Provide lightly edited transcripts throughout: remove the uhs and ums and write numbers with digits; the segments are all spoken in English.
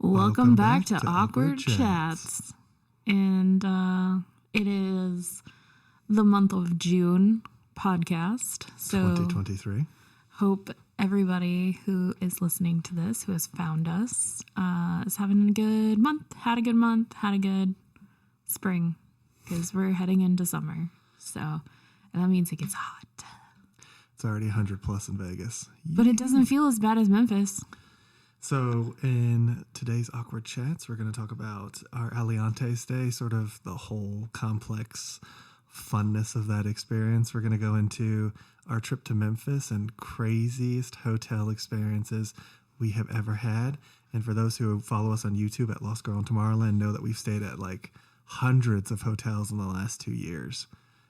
Welcome back to Awkward Chats. And it is the month of June podcast. So 2023. Hope everybody who is listening to this, who has found us, is having a good month, had a good spring, because we're heading into summer. So, and that means it gets hot. It's already 100 plus in Vegas. But it doesn't feel as bad as Memphis. So in today's Awkward Chats, we're going to talk about our Aliante stay, sort of the whole complex funness of that experience. We're going to go into our trip to Memphis and craziest hotel experiences we have ever had. And for those who follow us on YouTube at Lost Girl in Tomorrowland, know that we've stayed at like hundreds of hotels in the last 2 years.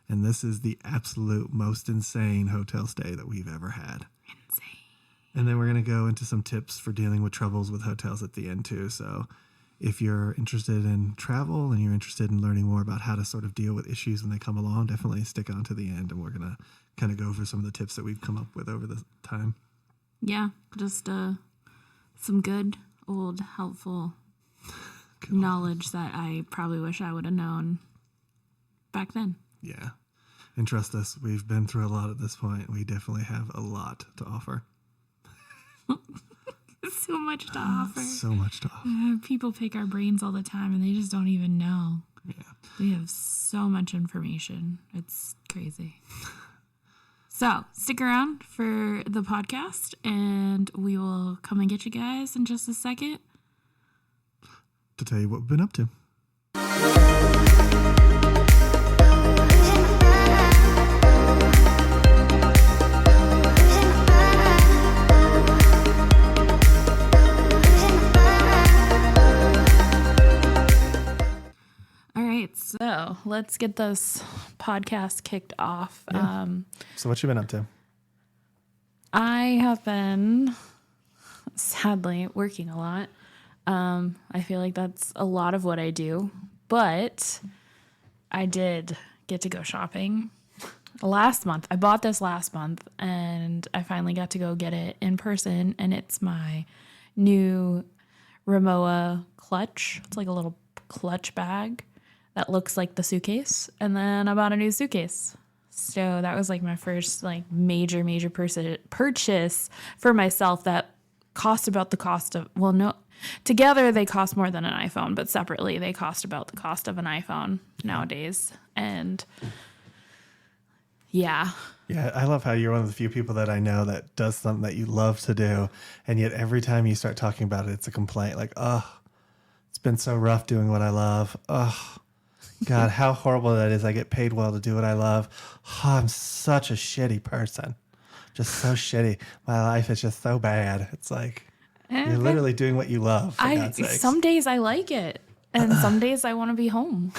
And this is the absolute most insane hotel stay that we've ever had. Insane. And then we're going to go into some tips for dealing with troubles with hotels at the end too. So if you're interested in travel and you're interested in learning more about how to sort of deal with issues when they come along, definitely stick on to the end. And we're going to kind of go over some of the tips that we've come up with over the time. Yeah, just some good, old, helpful knowledge that I probably wish I would have known back then. Yeah. And trust us, we've been through a lot at this point. We definitely have a lot to offer. So much to offer. So much to offer. People pick our brains all the time and they just don't even know. Yeah. We have so much information. It's crazy. So stick around for the podcast and we will come and get you guys in just a second to tell you what we've been up to. So let's get this podcast kicked off. Yeah. So what you been up to? I have been, sadly, working a lot. I feel like that's a lot of what I do. But I did get to go shopping last month. I bought this last month, and I finally got to go get it in person. And it's my new Rimowa clutch. It's like a little clutch bag that looks like the suitcase, and then I bought a new suitcase. So that was like my first like major purchase for myself that cost about the cost of, well, no, together they cost more than an iPhone, but separately they cost about the cost of an iPhone nowadays. And yeah. Yeah, I love how you're one of the few people that I know that does something that you love to do, and yet every time you start talking about it, it's a complaint. Like, oh, it's been so rough doing what I love. Oh, God, how horrible that is. I get paid well to do what I love. Oh, I'm such a shitty person. Just so shitty. My life is just so bad. It's like you're literally doing what you love, for God's sakes. Some days I like it, and some days I want to be home.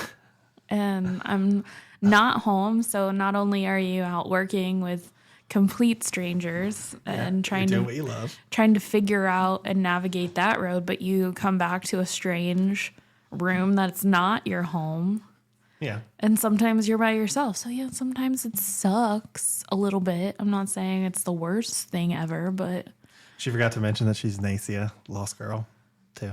And I'm not home, so not only are you out working with complete strangers and trying to figure out and navigate that road, but you come back to a strange room that's not your home. Yeah. And sometimes you're by yourself. So yeah, sometimes it sucks a little bit. I'm not saying it's the worst thing ever, but she forgot to mention that she's Nacia, Lost Girl, too.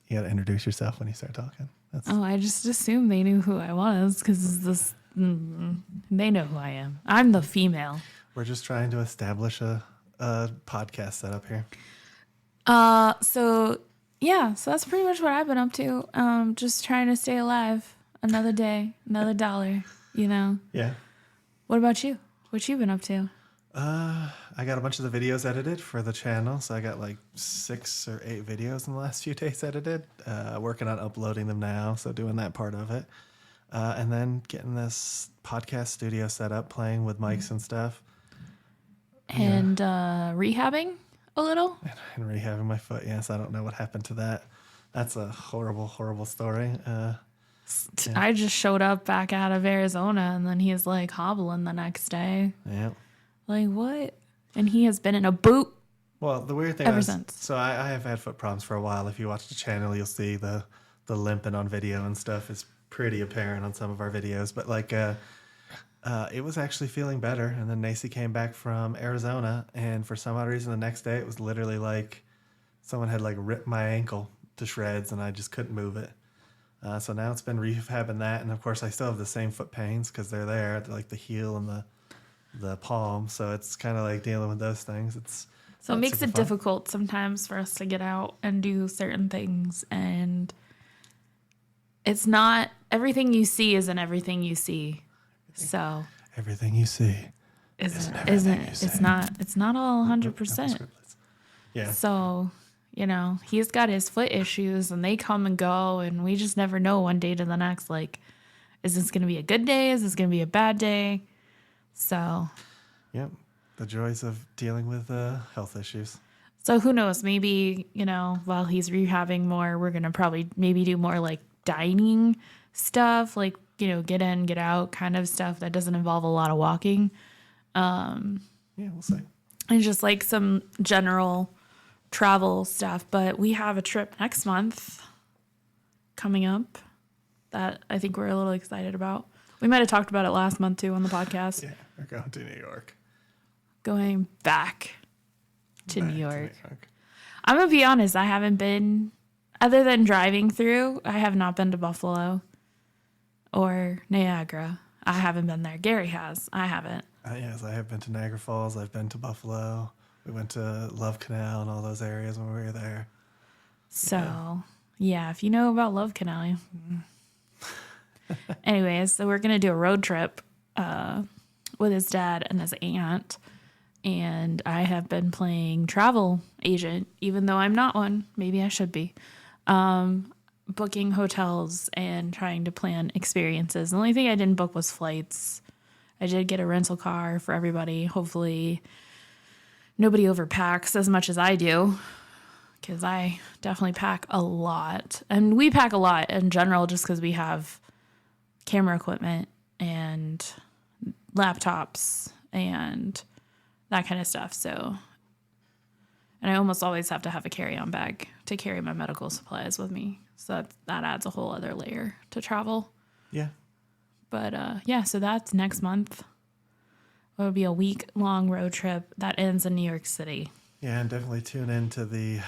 You got to introduce yourself when you start talking. I just assumed they knew who I was because they know who I am. I'm the female. We're just trying to establish a podcast setup here. So that's pretty much what I've been up to. Just trying to stay alive. Another day, another dollar, you know? Yeah. What about you? What you been up to? I got a bunch of the videos edited for the channel. So I got like 6 or 8 videos in the last few days edited. Working on uploading them now. So doing that part of it. And then getting this podcast studio set up, playing with mics and stuff. And rehabbing a little? And rehabbing my foot. Yes, I don't know what happened to that. That's a horrible, horrible story. I just showed up back out of Arizona, and then he's like hobbling the next day. Yeah. Like, what? And he has been in a boot. Well, the weird thing ever since. So I have had foot problems for a while. If you watch the channel, you'll see the limping on video and stuff is pretty apparent on some of our videos. But like, it was actually feeling better. And then Nacy came back from Arizona, and for some odd reason, the next day it was literally like someone had like ripped my ankle to shreds, and I just couldn't move it. So now it's been rehabbing that, and of course I still have the same foot pains because they're there, like the heel and the palm. So it's kind of like dealing with those things. So it makes it difficult sometimes for us to get out and do certain things, and it's not everything you see isn't everything you see. So everything you see isn't it's not all 100%. Yeah. So, he's got his foot issues and they come and go, and we just never know one day to the next. Like, is this going to be a good day? Is this going to be a bad day? So, yep. The joys of dealing with health issues. So who knows? Maybe, while he's rehabbing more, we're going to probably maybe do more like dining stuff, like, get in, get out kind of stuff that doesn't involve a lot of walking. Yeah, we'll see. And just like some general travel stuff. But we have a trip next month coming up that I think we're a little excited about. We might have talked about it last month too on the podcast. Yeah, we're going to New York. Going back to New York. I'm going to be honest, I haven't been, other than driving through, I have not been to Buffalo or Niagara. I haven't been there. Gary has. I haven't. Yes, I have been to Niagara Falls. I've been to Buffalo. We went to Love Canal and all those areas when we were there. So, yeah, if you know about Love Canal. Anyways, so we're going to do a road trip with his dad and his aunt. And I have been playing travel agent, even though I'm not one. Maybe I should be. Booking hotels and trying to plan experiences. The only thing I didn't book was flights. I did get a rental car for everybody. Hopefully nobody overpacks as much as I do, because I definitely pack a lot. And we pack a lot in general just because we have camera equipment and laptops and that kind of stuff. So, and I almost always have to have a carry-on bag to carry my medical supplies with me. So that adds a whole other layer to travel. Yeah. But so that's next month. It'll be a week-long road trip that ends in New York City. Yeah, and definitely tune into the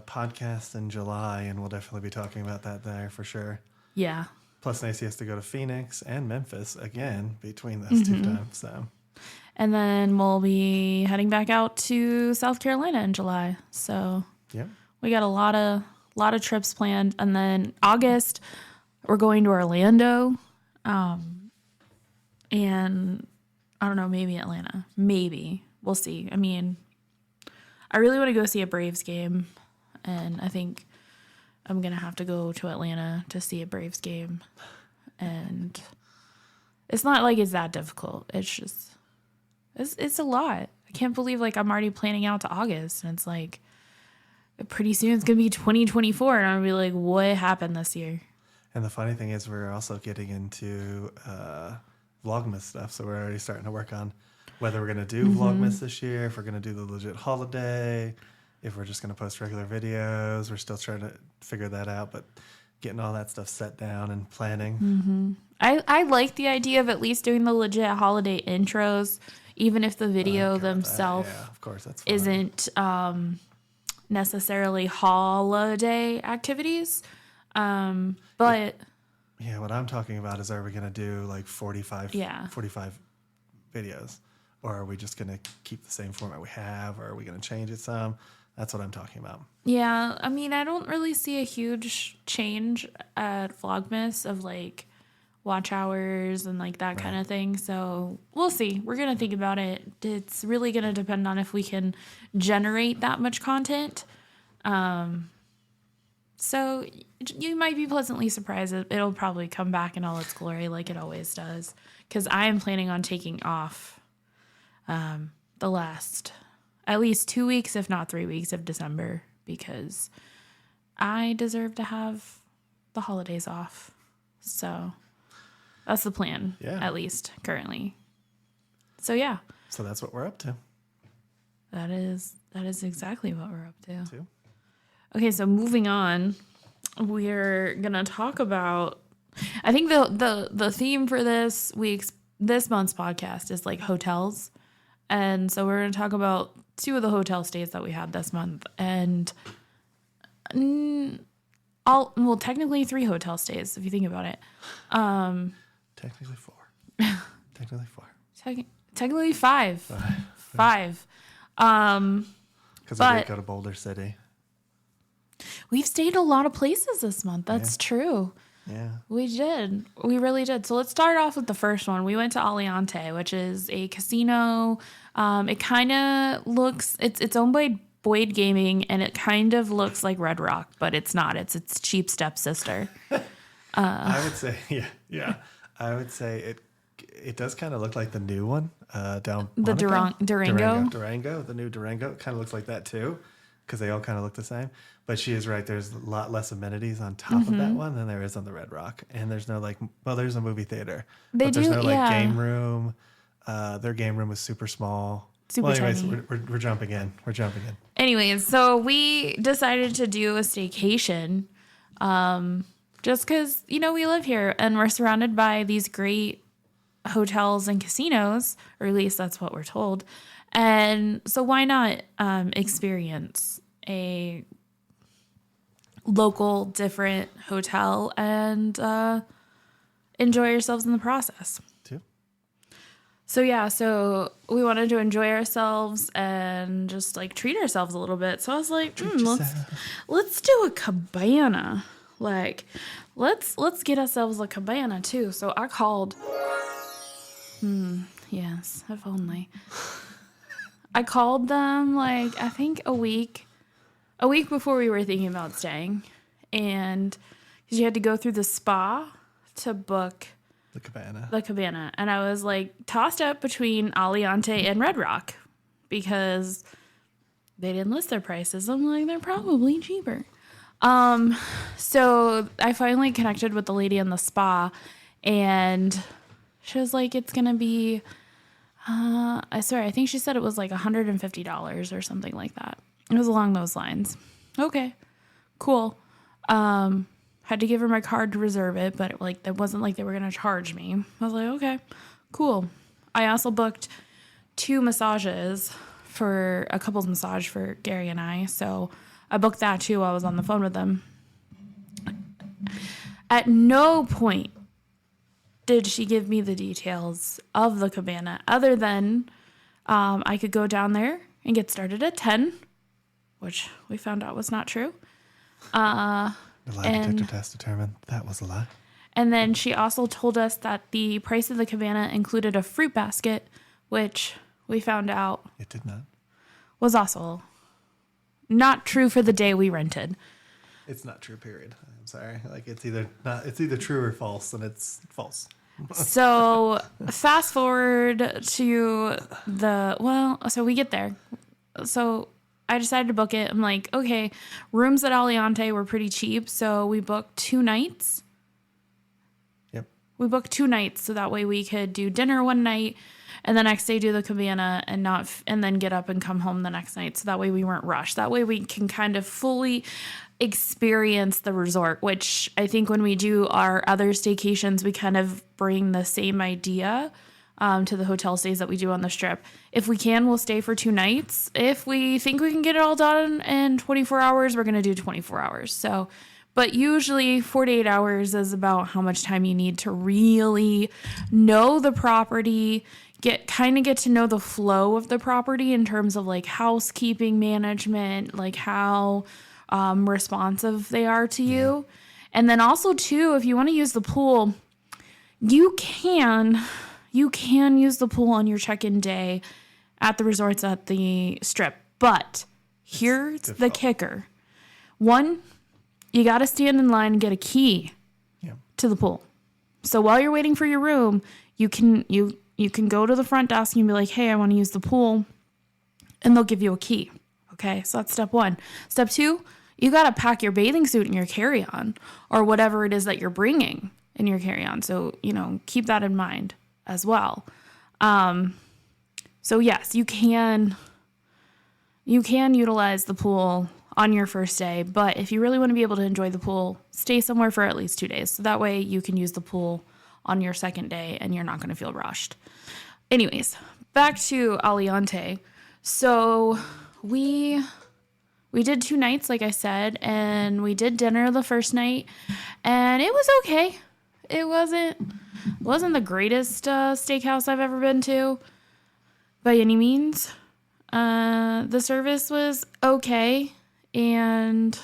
podcast in July, and we'll definitely be talking about that there for sure. Yeah. Plus, Nacy has to go to Phoenix and Memphis again between those two times. So. And then we'll be heading back out to South Carolina in July. So yeah, we got a lot of trips planned. And then August, we're going to Orlando. And I don't know, maybe Atlanta. Maybe. We'll see. I mean, I really want to go see a Braves game. And I think I'm going to have to go to Atlanta to see a Braves game. And it's not like it's that difficult. It's just, it's a lot. I can't believe like I'm already planning out to August. And it's like, pretty soon it's going to be 2024. And I'm going to be like, what happened this year? And the funny thing is we're also getting into Vlogmas stuff. So we're already starting to work on whether we're going to do Vlogmas this year, if we're going to do the legit holiday, if we're just going to post regular videos. We're still trying to figure that out, but getting all that stuff set down and planning. I like the idea of at least doing the legit holiday intros, even if the video themselves of course, that's fine. isn't necessarily holiday activities. But yeah, what I'm talking about is, are we going to do like 45 videos? Or are we just going to keep the same format we have? Or are we going to change it some? That's what I'm talking about. Yeah, I mean, I don't really see a huge change at Vlogmas of like watch hours and like that kind of thing. So we'll see. We're going to think about it. It's really going to depend on if we can generate that much content. So you might be pleasantly surprised. It'll probably come back in all its glory like it always does. Because I am planning on taking off the last at least 2 weeks, if not 3 weeks of December, because I deserve to have the holidays off. So that's the plan, at least currently. So yeah. So that's what we're up to. That is exactly what we're up to. Okay, so moving on, we're gonna talk about. I think the theme for this month's podcast is like hotels, and so we're gonna talk about 2 of the hotel stays that we had this month. And technically 3 hotel stays if you think about it. Technically 4. Technically 4. Technically 5. 5. Because we But did go to Boulder City. we've stayed a lot of places this month. That's true. Yeah. We did. We really did. So let's start off with the first one. We went to Aliante, which is a casino. It kind of looks, it's owned by Boyd Gaming, and it kind of looks like Red Rock, but it's not. It's its cheap stepsister. I would say, yeah. I would say it does kind of look like the new one down The Durango. Durango, the new Durango. It kind of looks like that too, because they all kind of look the same. But she is right. There's a lot less amenities on top of that one than there is on the Red Rock. And there's no there's a movie theater. But there's no game room. Their game room was super small. Anyways, tiny. We're jumping in. Anyways, so we decided to do a staycation just because, we live here and we're surrounded by these great hotels and casinos, or at least that's what we're told. And so why not experience a local, different hotel and enjoy yourselves in the process? Too. So we wanted to enjoy ourselves and just treat ourselves a little bit. So I was like, let's do a cabana. Let's get ourselves a cabana too. So I called. Yes, if only. I called them I think a week before we were thinking about staying, and because you had to go through the spa to book the cabana, and I was tossed up between Aliante and Red Rock because they didn't list their prices. I'm like, they're probably cheaper. So I finally connected with the lady in the spa, and she was like, it's gonna be I think she said it was $150 or something like that. It was along those lines. Okay, cool. Had to give her my card to reserve it, but it wasn't like they were gonna charge me. I was like, okay, cool. I also booked 2 massages for a couples massage for Gary and I, so I booked that too while I was on the phone with them. At no point did she give me the details of the cabana other than I could go down there and get started at 10, which we found out was not true. The lie detector test determined that was a lie. And then she also told us that the price of the cabana included a fruit basket, which we found out it did not. Was also not true for the day we rented. It's not true, period. I'm sorry. It's either true or false, and it's false. So fast forward to so we get there. So I decided to book it. I'm like, okay, rooms at Aliante were pretty cheap, so we booked 2 nights. Yep. We booked 2 nights, so that way we could do dinner one night, and the next day do the cabana, and then get up and come home the next night. So that way we weren't rushed. That way we can kind of fully experience the resort, which I think when we do our other staycations, we kind of bring the same idea to the hotel stays that we do on the Strip. If we can, we'll stay for 2 nights. If we think we can get it all done in 24 hours, we're going to do 24 hours. So, but usually 48 hours is about how much time you need to really know the property, get to know the flow of the property in terms of housekeeping management, how responsive they are to you. And then also too, if you want to use the pool, you can use the pool on your check-in day at the resorts at the Strip. But here's the kicker. 1, you got to stand in line and get a key to the pool. So while you're waiting for your room, you can go to the front desk and be like, hey, I want to use the pool. And they'll give you a key. Okay, so that's step 1. Step 2, you got to pack your bathing suit in your carry-on or whatever it is that you're bringing in your carry-on. So, keep that in mind as well. So yes, you can utilize the pool on your first day, but if you really want to be able to enjoy the pool, stay somewhere for at least 2 days. So that way you can use the pool on your second day and you're not going to feel rushed. Anyways, back to Aliante. So we We did 2 nights, like I said, and we did dinner the first night, and it was okay. It wasn't the greatest steakhouse I've ever been to by any means. The service was okay, and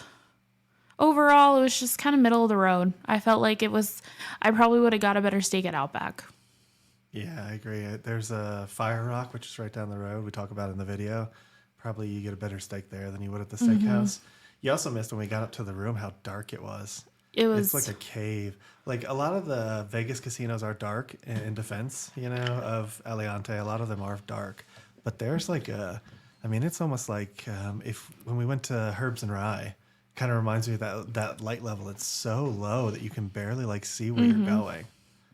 overall, it was just kind of middle of the road. I felt like I probably would have got a better steak at Outback. Yeah, I agree. There's a Fire Rock, which is right down the road. We talk about it in the video. Probably you get a better steak there than you would at the steakhouse. You also missed when we got up to the room how dark it was. It's like a cave. Like a lot of the Vegas casinos are dark in defense, of Aliante. A lot of them are dark. But there's it's almost like when we went to Herbs and Rye, kind of reminds me of that light level. It's so low that you can barely see where you're going,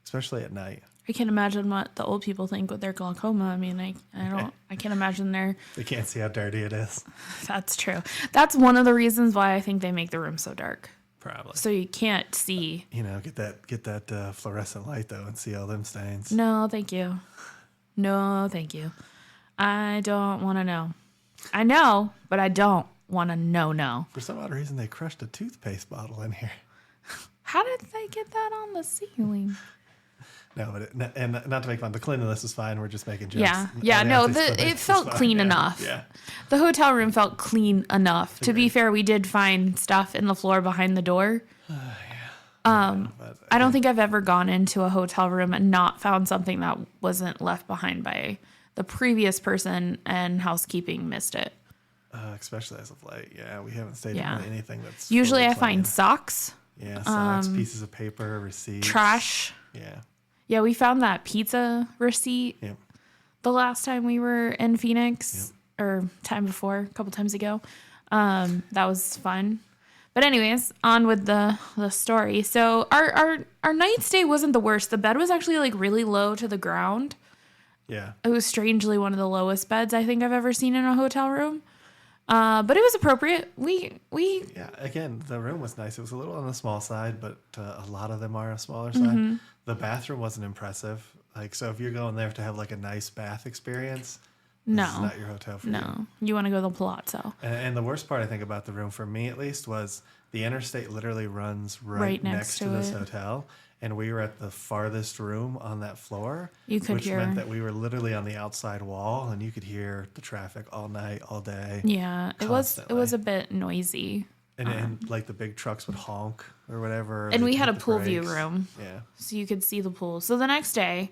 especially at night. I can't imagine what the old people think with their glaucoma. I mean, I can't imagine They can't see how dirty it is. That's true. That's one of the reasons why I think they make the room so dark. Probably. So you can't see. Get that fluorescent light though and see all them stains. No, thank you. No, thank you. I don't want to know. I know, but I don't want to know. No. For some odd reason, they crushed a toothpaste bottle in here. How did they get that on the ceiling? No, but and not to make fun, the cleanliness is fine. We're just making jokes. Yeah. No, it felt clean enough. Yeah. The hotel room felt clean enough. To be fair, we did find stuff in the floor behind the door. I don't think I've ever gone into a hotel room and not found something that wasn't left behind by the previous person and housekeeping missed it. Especially as of late. Yeah, we haven't stayed in anything that's usually I find socks. Yeah, socks, pieces of paper, receipts. Trash. Yeah. Yeah, we found that pizza receipt the last time we were in Phoenix, or time before, a couple times ago. That was fun. But anyways, on with the story. So our night stay wasn't the worst. The bed was actually really low to the ground. Yeah. It was strangely one of the lowest beds I think I've ever seen in a hotel room. But it was appropriate. Yeah, again, the room was nice. It was a little on the small side, but a lot of them are a smaller side. The bathroom wasn't impressive. So if you're going there to have a nice bath experience, this is not your hotel for you. No, you want to go to the Palazzo. And the worst part I think about the room, for me at least, was the interstate literally runs right next to this hotel. And we were at the farthest room on that floor, which meant that we were literally on the outside wall, and you could hear the traffic all night, all day. Yeah, constantly. It was a bit noisy. And the big trucks would honk or whatever. And we had a pool view room. Yeah. So you could see the pool. So the next day,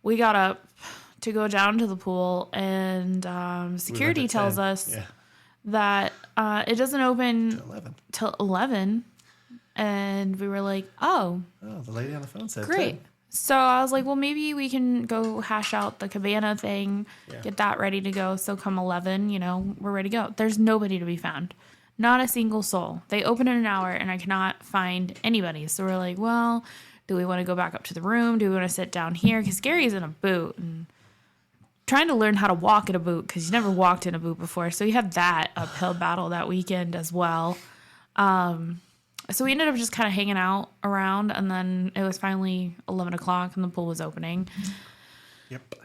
we got up to go down to the pool, and security tells us that it doesn't open till 11. And we were like, oh, the lady on the phone said great. 10. So I was like, well, maybe we can go hash out the Cabana thing, get that ready to go. So come 11, we're ready to go. There's nobody to be found. Not a single soul. They open in an hour, and I cannot find anybody. So we're like, well, do we want to go back up to the room? Do we want to sit down here? Because Gary's in a boot and trying to learn how to walk in a boot because he's never walked in a boot before. So he had that uphill battle that weekend as well. So we ended up just kind of hanging out around, and then it was finally 11 o'clock, and the pool was opening. Yep.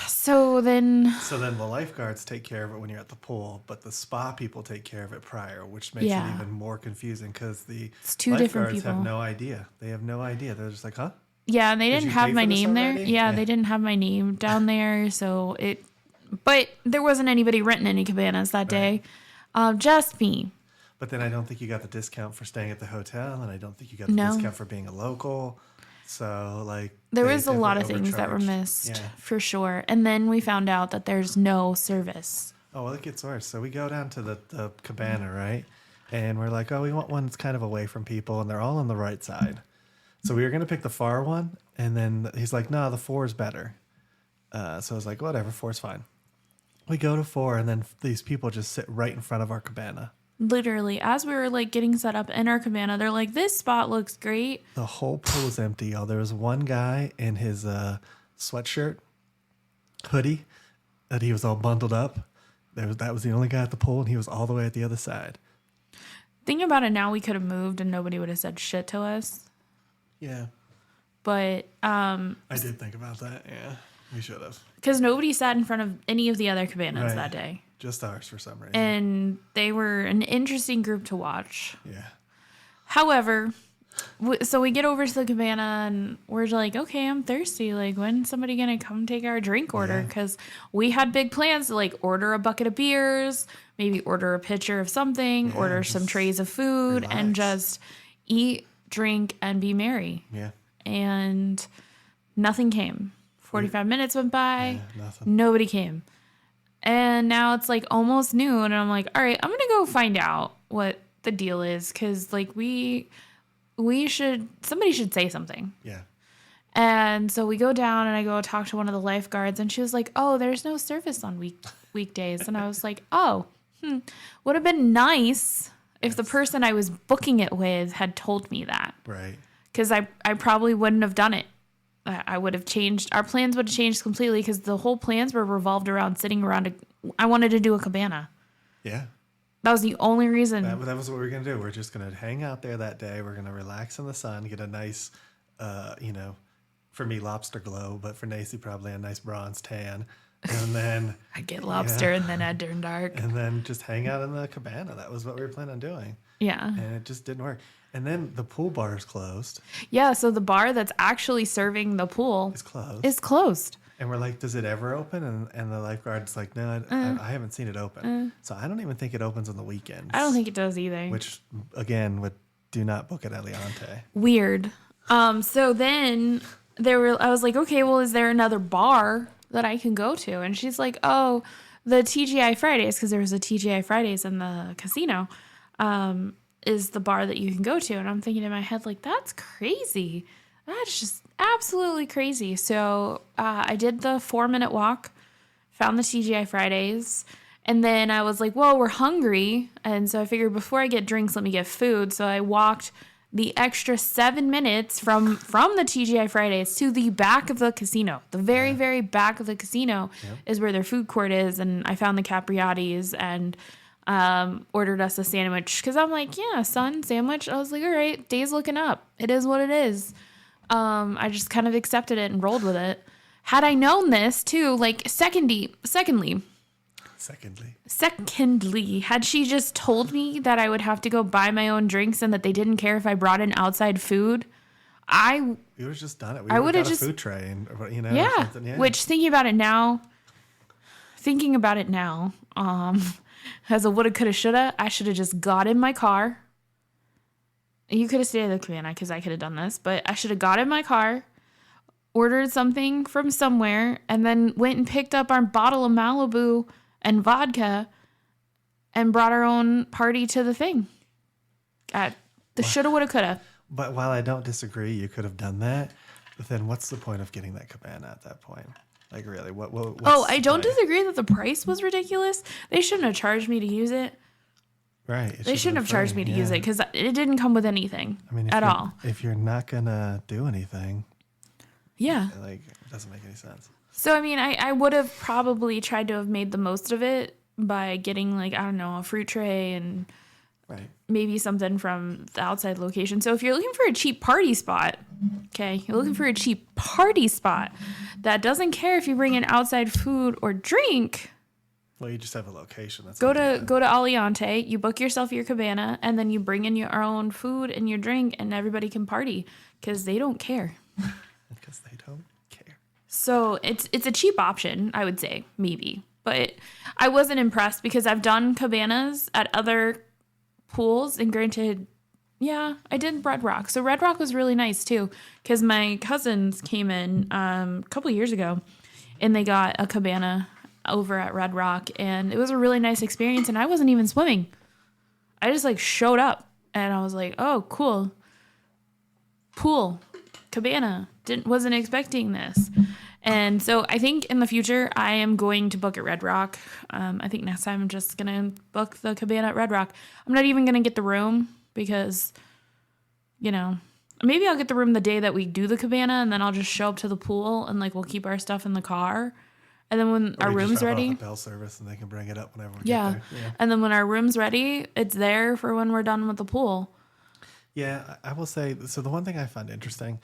So then the lifeguards take care of it when you're at the pool, but the spa people take care of it prior, which makes it even more confusing because it's two different people. Have no idea. They have no idea. They're just like, huh? Yeah, and they didn't have my name there. Yeah, they didn't have my name down there, but there wasn't anybody renting any cabanas that day. Just me. But then I don't think you got the discount for staying at the hotel, and I don't think you got the discount for being a local. So, there was a lot of things that were missed, for sure. And then we found out that there's no service. Oh, well, it gets worse. So we go down to the Cabana, right? And we're like, oh, we want one that's kind of away from people, and they're all on the right side. So we were going to pick the far one, and then he's like, no, the 4 is better. So I was like, whatever, 4's fine. We go to 4, and then these people just sit right in front of our cabana. Literally, as we were getting set up in our cabana, they're like, this spot looks great. The whole pool was empty, y'all. There was one guy in his sweatshirt, hoodie, that he was all bundled up. That was the only guy at the pool, and he was all the way at the other side. Thinking about it now, we could have moved and nobody would have said shit to us. Yeah. But I did think about that, yeah. We should have. Because nobody sat in front of any of the other cabanas that day. Just ours for some reason. And they were an interesting group to watch. Yeah. However, so we get over to the cabana and we're like, okay, I'm thirsty. Like, when's somebody going to come take our drink order? Because we had big plans to like order a bucket of beers, maybe order a pitcher of something, order some trays of food, and just eat, drink, and be merry. Yeah. And nothing came. 45 minutes went by. Yeah, nothing. Nobody came. And now it's like almost noon. And I'm like, all right, I'm going to go find out what the deal is. Because like somebody should say something. Yeah. And so we go down and I go talk to one of the lifeguards. And she was like, oh, there's no service on weekdays. And I was like, oh, would have been nice if the person I was booking it with had told me that. Right. Because I probably wouldn't have done it. I would have changed. Our plans would have changed completely because the whole plans were revolved around sitting around. I wanted to do a cabana. Yeah. That was the only reason. That was what we were going to do. We're just going to hang out there that day. We're going to relax in the sun, get a nice, for me, lobster glow, but for Nacy, probably a nice bronze tan. And then I'd get lobster and then I'd turn dark. And then just hang out in the cabana. That was what we were planning on doing. Yeah. And it just didn't work. And then the pool bar is closed. Yeah, so the bar that's actually serving the pool is closed. And we're like, does it ever open? And the lifeguard's like, no, I haven't seen it open. So I don't even think it opens on the weekends. I don't think it does either. Which, again, do not book at Aliante. Weird. So then I was like, okay, well, is there another bar that I can go to? And she's like, oh, the TGI Fridays, because there was a TGI Fridays in the casino, is the bar that you can go to. And I'm thinking in my head, like, that's crazy. That's just absolutely crazy. So I did the 4-minute walk, found the TGI Fridays, and then I was like, well, we're hungry. And so I figured before I get drinks, let me get food. So I walked the extra 7 minutes from the TGI Fridays to the back of the casino. The very, very back of the casino is where their food court is. And I found the Capriati's and ordered us a sandwich. Because I'm like, yeah, son, sandwich. I was like, all right, day's looking up. It is what it is. I just kind of accepted it and rolled with it. Had I known this, too, like, secondly, had she just told me that I would have to go buy my own drinks and that they didn't care if I brought in outside food, you would have just done it. I would have just a food tray, and yeah. Which thinking about it now, as a woulda, coulda, shoulda, I should have just got in my car. You could have stayed at the cabana because I could have done this, but I should have got in my car, ordered something from somewhere, and then went and picked up our bottle of Malibu and vodka and brought our own party to the thing. Shoulda, woulda, coulda. But while I don't disagree, you could have done that. But then what's the point of getting that cabana at that point? Like, really? I don't disagree that the price was ridiculous. They shouldn't have charged me to use it. Right. They shouldn't have charged me to use it because it didn't come with anything at all. If you're not going to do anything. Yeah. Like, it doesn't make any sense. So, I mean, I would have probably tried to have made the most of it by getting, like, I don't know, a fruit tray and maybe something from the outside location. So if you're looking for a cheap party spot, that doesn't care if you bring in outside food or drink. Well, you just have a location. That's go to Aliante, you book yourself your cabana, and then you bring in your own food and your drink, and everybody can party because they don't care. Because they don't care. So it's a cheap option, I would say, maybe. But I wasn't impressed because I've done cabanas at other pools, and granted, I did Red Rock. So Red Rock was really nice too because my cousins came in a couple years ago, and they got a cabana over at Red Rock, and it was a really nice experience, and I wasn't even swimming. I just like showed up, and I was like, oh, cool. Pool, cabana, wasn't expecting this. And so I think in the future, I am going to book at Red Rock. I think next time I'm just going to book the cabana at Red Rock. I'm not even going to get the room because, maybe I'll get the room the day that we do the cabana, and then I'll just show up to the pool, and like we'll keep our stuff in the car. And then when our room's ready, bell service, and they can bring it up whenever we get there. Yeah. And then when our room's ready, it's there for when we're done with the pool. Yeah, I will say. So the one thing I find interesting,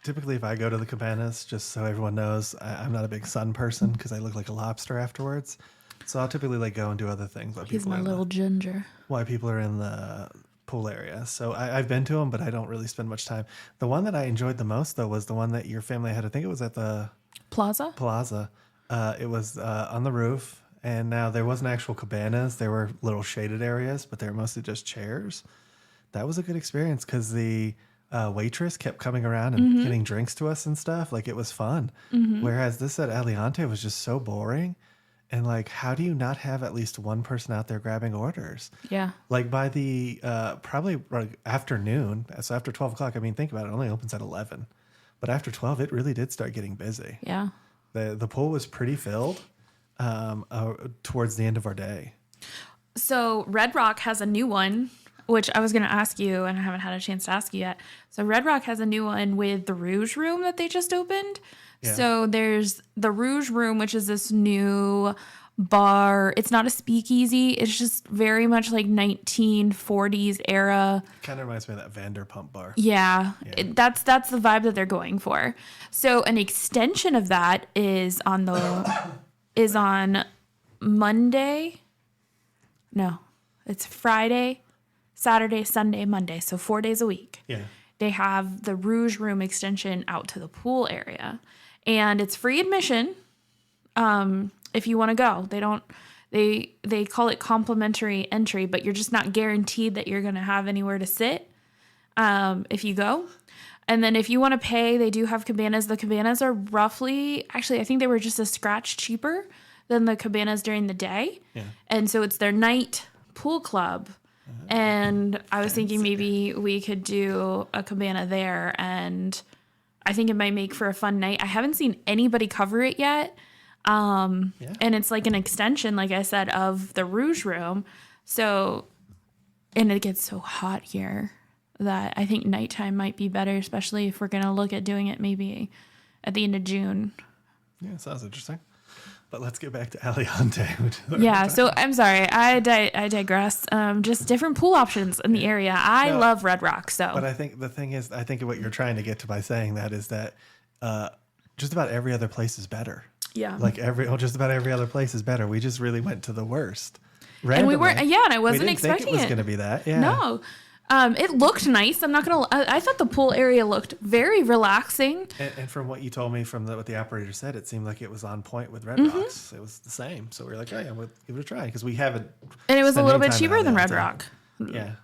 typically if I go to the cabanas, just so everyone knows, I'm not a big sun person because I look like a lobster afterwards. So I'll typically like go and do other things. He's my little ginger. Why people are in the pool area. So I've been to them, but I don't really spend much time. The one that I enjoyed the most though was the one that your family had. I think it was at the Plaza. It was on the roof, and now there wasn't actual cabanas. There were little shaded areas, but they were mostly just chairs. That was a good experience because the waitress kept coming around and getting drinks to us and stuff. Like, it was fun. Whereas this at Aliante was just so boring. And like, how do you not have at least one person out there grabbing orders? Yeah. Like by the probably like afternoon, so after 12 o'clock, I mean, think about it, it only opens at 11. But after 12, it really did start getting busy. Yeah. The pool was pretty filled towards the end of our day. So Red Rock has a new one, which I was going to ask you, and I haven't had a chance to ask you yet. So Red Rock has a new one with the Rouge Room that they just opened. Yeah. So there's the Rouge Room, which is this new bar. It's not a speakeasy. It's just very much like 1940s era. Kind of reminds me of that Vanderpump bar. Yeah. That's the vibe that they're going for. So an extension of that is on Monday. No, it's Friday, Saturday, Sunday, Monday. So 4 days a week. Yeah. They have the Rouge Room extension out to the pool area. And it's free admission if you want to go. They call it complimentary entry, but you're just not guaranteed that you're going to have anywhere to sit if you go. And then if you want to pay, they do have cabanas. The cabanas are roughly, actually, I think they were just a scratch cheaper than the cabanas during the day. Yeah. And so it's their night pool club. And I was thinking maybe we could do a cabana there, and I think it might make for a fun night. I haven't seen anybody cover it yet. And it's like an extension, like I said, of the Rouge Room. So, and it gets so hot here that I think nighttime might be better, especially if we're going to look at doing it maybe at the end of June. Yeah, sounds interesting. But let's get back to Aliante. Yeah, so I'm sorry. I digress. Just different pool options in the area. I love Red Rock. So, but I think the thing is, I think what you're trying to get to by saying that is that just about every other place is better. Yeah. Like just about every other place is better. We just really went to the worst. Randomly. And we weren't, and I wasn't expecting it. Think it was going to be that. Yeah. No. It looked nice. I'm not going to, I thought the pool area looked very relaxing. And from what you told me from what the operator said, it seemed like it was on point with Red Rocks. It was the same. So we were like, oh yeah, we'll give it a try. Because we haven't. And it was a little bit cheaper than Red Rock. Yeah.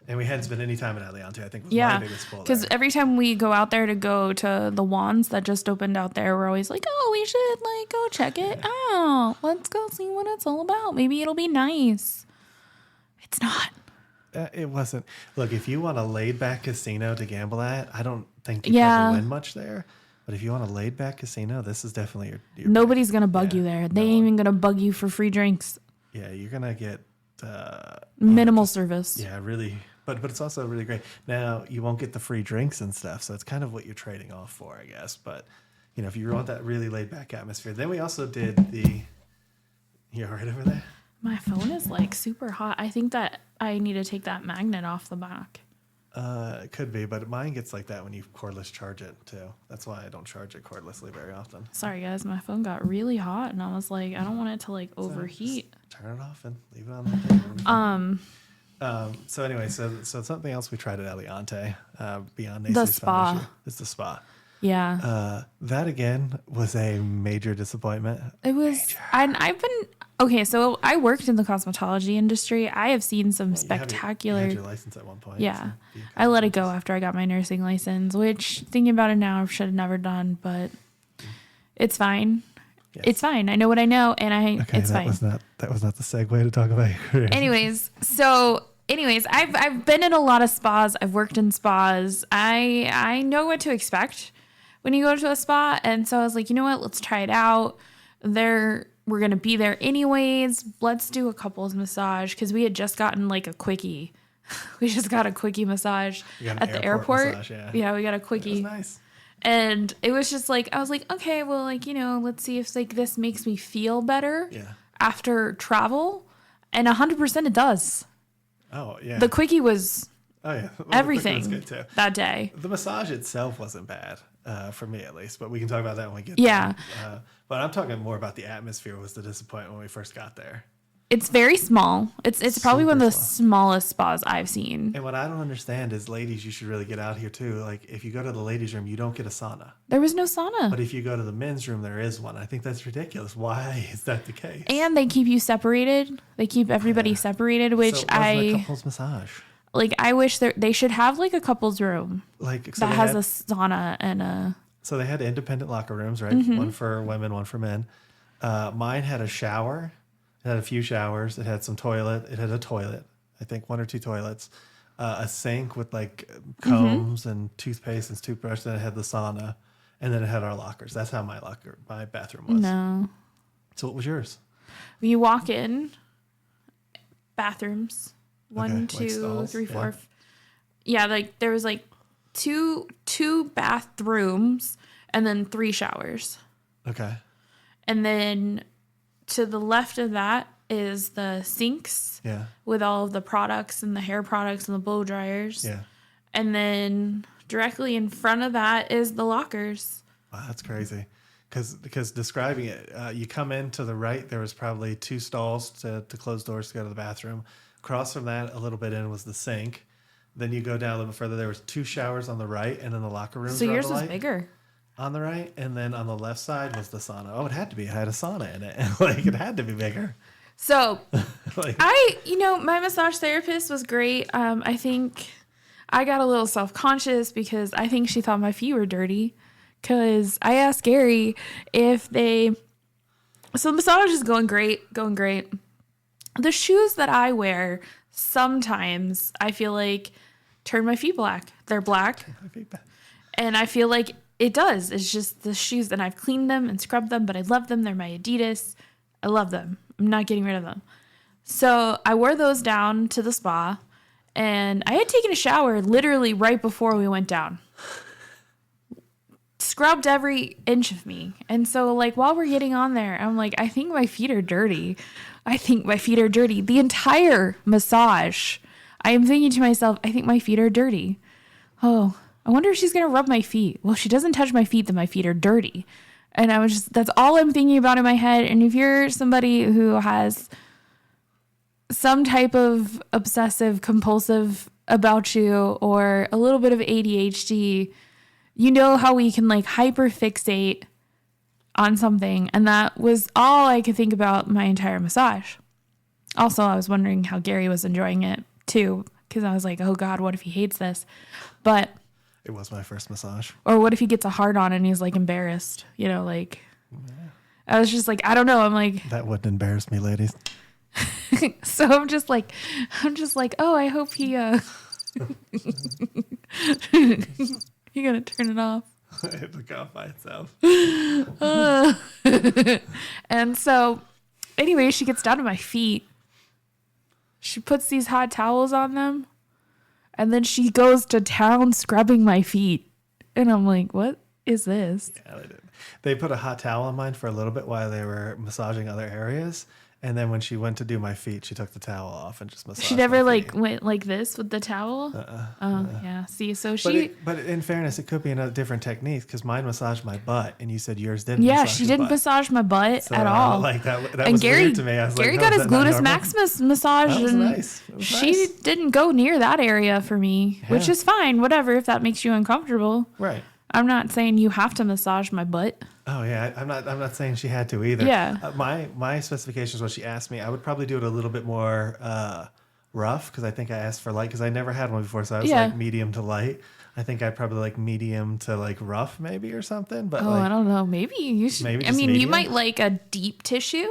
And we hadn't spent any time in Aliante. I think was my biggest pull. Because every time we go out there to go to the Wands that just opened out there, we're always like, oh, we should go check it out. Let's go see what it's all about. Maybe it'll be nice. It's not. It wasn't. Look, if you want a laid-back casino to gamble at, I don't think you probably win much there. But if you want a laid-back casino, this is definitely your Nobody's going to bug you there. They ain't even going to bug you for free drinks. Yeah, you're going to get... minimal service. Yeah, really. But it's also really great. Now, you won't get the free drinks and stuff, so it's kind of what you're trading off for, I guess. But, if you want that really laid-back atmosphere. Then we also did the... You all right over there? My phone is super hot. I think that I need to take that magnet off the back. It could be, but mine gets like that when you cordless charge it too. That's why I don't charge it cordlessly very often. Sorry guys, my phone got really hot and I was like, I don't want it to overheat. Turn it off and leave it on the table. So anyway, so something else we tried at Aliante, beyond the spa. It's the spa. Yeah. That again was a major disappointment. It was. Okay, so I worked in the cosmetology industry. I have seen some spectacular. You had your license at one point. Yeah. So I let it go after I got my nursing license, which thinking about it now, I should have never done, but it's fine. Yes. It's fine. I know what I know, and it's fine. That was not the segue to talk about your career. Anyways, I've been in a lot of spas. I've worked in spas. I know what to expect when you go to a spa, and so I was like, you know what? Let's try it out. We're going to be there anyways. Let's do a couples massage because we had just gotten a quickie. We just got a quickie massage at the airport. Massage, yeah, we got a quickie. It was nice. And it was just I was like, okay, well, let's see if this makes me feel better after travel. And 100% it does. Oh, yeah. The quickie was well, everything was good too. that day. The massage itself wasn't bad. for me at least. But we can talk about that when we get Yeah. there. But I'm talking more about the atmosphere was the disappointment when we first got there. It's very small. It's probably one of the Super smallest spas I've seen. And what I don't understand is, ladies, you should really get out here too. Like, if you go to the ladies' room, you don't get a sauna. There was no sauna. But if you go to the men's room, there is one. I think that's ridiculous. Why is that the case? And they keep you separated. They keep everybody separated, which So it wasn't a couples massage. like. I wish they should have like a couples room Like, that has a sauna and a. So they had independent locker rooms, right? Mm-hmm. One for women, one for men. Mine had a shower. It had a few showers. It had some toilet. It had a toilet. I think 1 or 2 toilets. A sink with like combs and toothpaste and toothbrush. Then it had the sauna, and then it had our lockers. That's how my bathroom was. No. So what was yours? When you walk in, bathrooms, one, Okay, like two, stalls, three, yeah. four. Yeah, like there was like two bathrooms and then 3 showers. Okay. And then to the left of that is the sinks Yeah. with all of the products and the hair products and the blow dryers. Yeah. And then directly in front of that is the lockers. Wow, that's crazy. Because describing it, you come in to the right, there was probably 2 stalls to close doors to go to the bathroom. Across from that, a little bit in, was the sink. Then you go down a little bit further, there was 2 showers on the right, and then the locker rooms So were on yours the was right. bigger. On the right, and then on the left side was the sauna. Oh, it had to be. It had a sauna in it. Like, it had to be bigger. So Like, my massage therapist was great. I think I got a little self-conscious because I think she thought my feet were dirty. Because I asked Gary so the massage is going great. The shoes that I wear, sometimes I feel like turn my feet black. They're black. And I feel like it does. It's just the shoes, and I've cleaned them and scrubbed them, but I love them. They're my Adidas. I love them. I'm not getting rid of them. So I wore those down to the spa, and I had taken a shower literally right before we went down. Scrubbed every inch of me. And so, like, while we're getting on there, I'm like, I think my feet are dirty. The entire massage, I am thinking to myself, I think my feet are dirty. Oh, I wonder if she's going to rub my feet. Well, if she doesn't touch my feet, then my feet are dirty. And that's all I'm thinking about in my head. And if you're somebody who has some type of obsessive compulsive about you or a little bit of ADHD, you know how we can like hyper fixate on something. And that was all I could think about my entire massage. Also, I was wondering how Gary was enjoying it too, because I was like, oh God, what if he hates this? But it was my first massage. or what if he gets a hard on and he's like embarrassed, like I was just like, I don't know. I'm like, That wouldn't embarrass me, ladies. so I'm just like, oh, I hope he, you gotta turn it off. It took off by itself. And so anyway, she gets down to my feet. She puts these hot towels on them. And then she goes to town scrubbing my feet. And I'm like, what is this? Yeah, they did. They put a hot towel on mine for a little bit while they were massaging other areas. And then when she went to do my feet, she took the towel off and just massaged She never my feet. went like this with the towel. Yeah. See, so she. But in fairness, it could be a different technique because mine massaged my butt, and you said yours didn't. Yeah, massage she your didn't butt. massage my butt So at I all. don't like that. That And was Gary, weird to me. I was Gary like, got no, his is that not gluteus normal? maximus massage, That was and nice. It was she nice. didn't go near that area for me, which Yeah. is fine. Whatever, if that makes you uncomfortable. Right. I'm not saying you have to massage my butt. Oh yeah, I'm not saying she had to either. Yeah. My specifications, what she asked me, I would probably do it a little bit more rough because I think I asked for light because I never had one before, so I was Yeah. like medium to light. I think I probably like medium to like rough maybe or something. But Oh, like, I don't know. Maybe you should. Maybe I just mean, you medium? might like a deep tissue.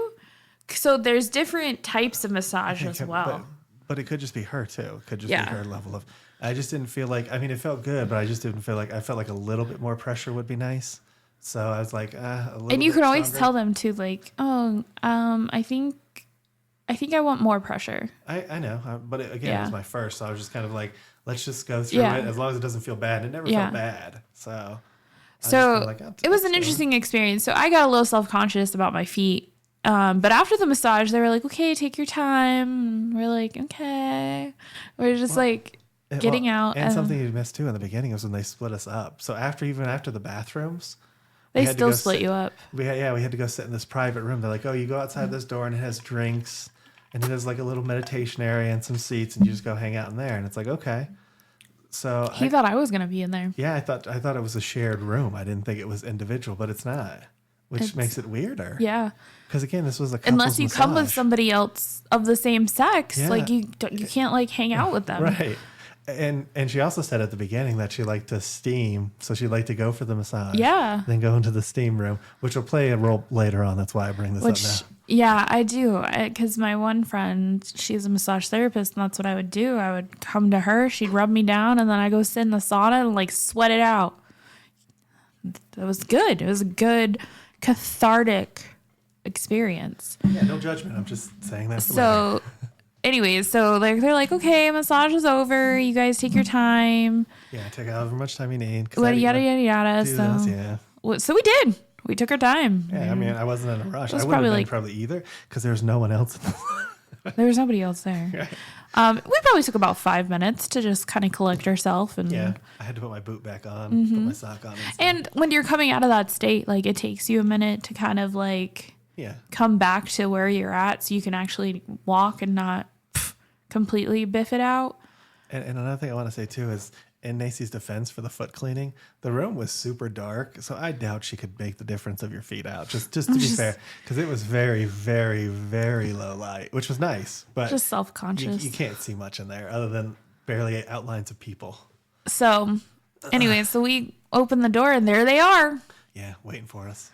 So there's different types of massage as well. But it could just be her too. It could just Yeah. be her level of. I just didn't feel like. I mean, it felt good, but I just didn't feel like. I felt like a little bit more pressure would be nice. So I was like, a little. And you bit can always stronger. tell them to like, oh, I think I want more pressure. I know, but again, it Yeah. was my first, so I was just kind of like, let's just go through Yeah. it as long as it doesn't feel bad. It never Yeah. felt bad, so. I just So feel like, it was an interesting experience. So I got a little self-conscious about my feet. But after the massage, they were like, okay, take your time. And we're like, okay. We're just like, getting out. And something you missed too in the beginning was when they split us up. So even after the bathrooms, They still split you up. We had to go sit in this private room. They're like, oh, you go outside this door and it has drinks and it has like a little meditation area and some seats and you just go hang out in there. And it's like, okay. So he thought I was going to be in there. Yeah, I thought it was a shared room. I didn't think it was individual, but it's not, which makes it weirder. Yeah. Because again, this was a couple's unless you massage. come with somebody else of the same sex, Yeah. like you can't like hang out with them. Right. And she also said at the beginning that she liked to steam, so she'd like to go for the massage. Yeah. Then go into the steam room, which will play a role later on. That's why I bring this up now. Yeah, I do. Because my one friend, she's a massage therapist, and that's what I would do. I would come to her, she'd rub me down, and then I go sit in the sauna and like sweat it out. It was good. It was a good cathartic experience. Yeah, no judgment. I'm just saying that. So, anyways, so they're like, okay, massage is over. You guys take your time. Yeah, take however much time you need. Yada yada yada. So yeah. So we did. We took our time. Yeah, I mean, I wasn't in a rush. I was wouldn't have been probably probably either because there was no one else. There was nobody else there. We probably took about 5 minutes to just kind of collect ourselves. And yeah, I had to put my boot back on, put my sock on. And when you're coming out of that state, like it takes you a minute to kind of like come back to where you're at so you can actually walk and not completely biff it out. And another thing I want to say too is, in Nacy's defense for the foot cleaning, the room was super dark, so I doubt she could make the difference of your feet out. Just to be fair, because it was very, very, very low light, which was nice, but just self-conscious. You can't see much in there other than barely outlines of people. So, anyway, so we opened the door and there they are. Yeah, waiting for us.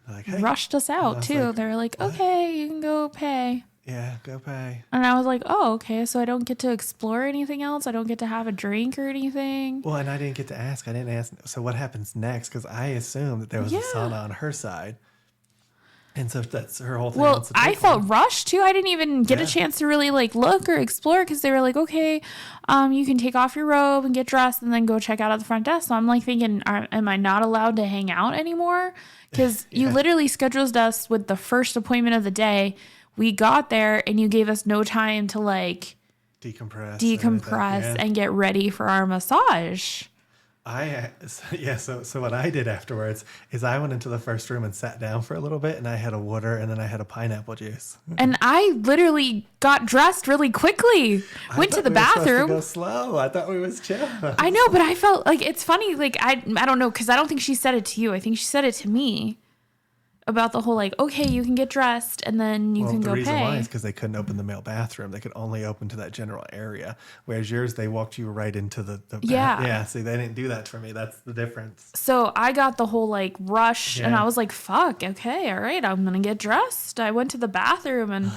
Like, hey. Rushed us out too. Like, they were like, what? "Okay, you can go pay." Yeah, go pay. And I was like, oh, okay, so I don't get to explore anything else? I don't get to have a drink or anything? Well, and I didn't get to ask. I didn't ask. So what happens next? Because I assumed that there was a sauna on her side. And so that's her whole thing. Well, I felt rushed too. I didn't even get a chance to really like look or explore because they were like, okay, you can take off your robe and get dressed and then go check out at the front desk. So I'm like thinking, am I not allowed to hang out anymore? Because you literally scheduled us with the first appointment of the day. We got there and you gave us no time to like decompress and get ready for our massage. So what I did afterwards is I went into the first room and sat down for a little bit, and I had a water and then I had a pineapple juice. And I literally got dressed really quickly. Went to the bathroom. Go slow. I thought we was chill. I know, but I felt like it's funny. Like I don't know, because I don't think she said it to you. I think she said it to me. About the whole like, okay, you can get dressed and then you can go pay. The reason why is because they couldn't open the male bathroom. They could only open to that general area. Whereas yours, they walked you right into the yeah. See, they didn't do that for me. That's the difference. So I got the whole like rush and I was like, fuck, okay, all right, I'm gonna get dressed. I went to the bathroom and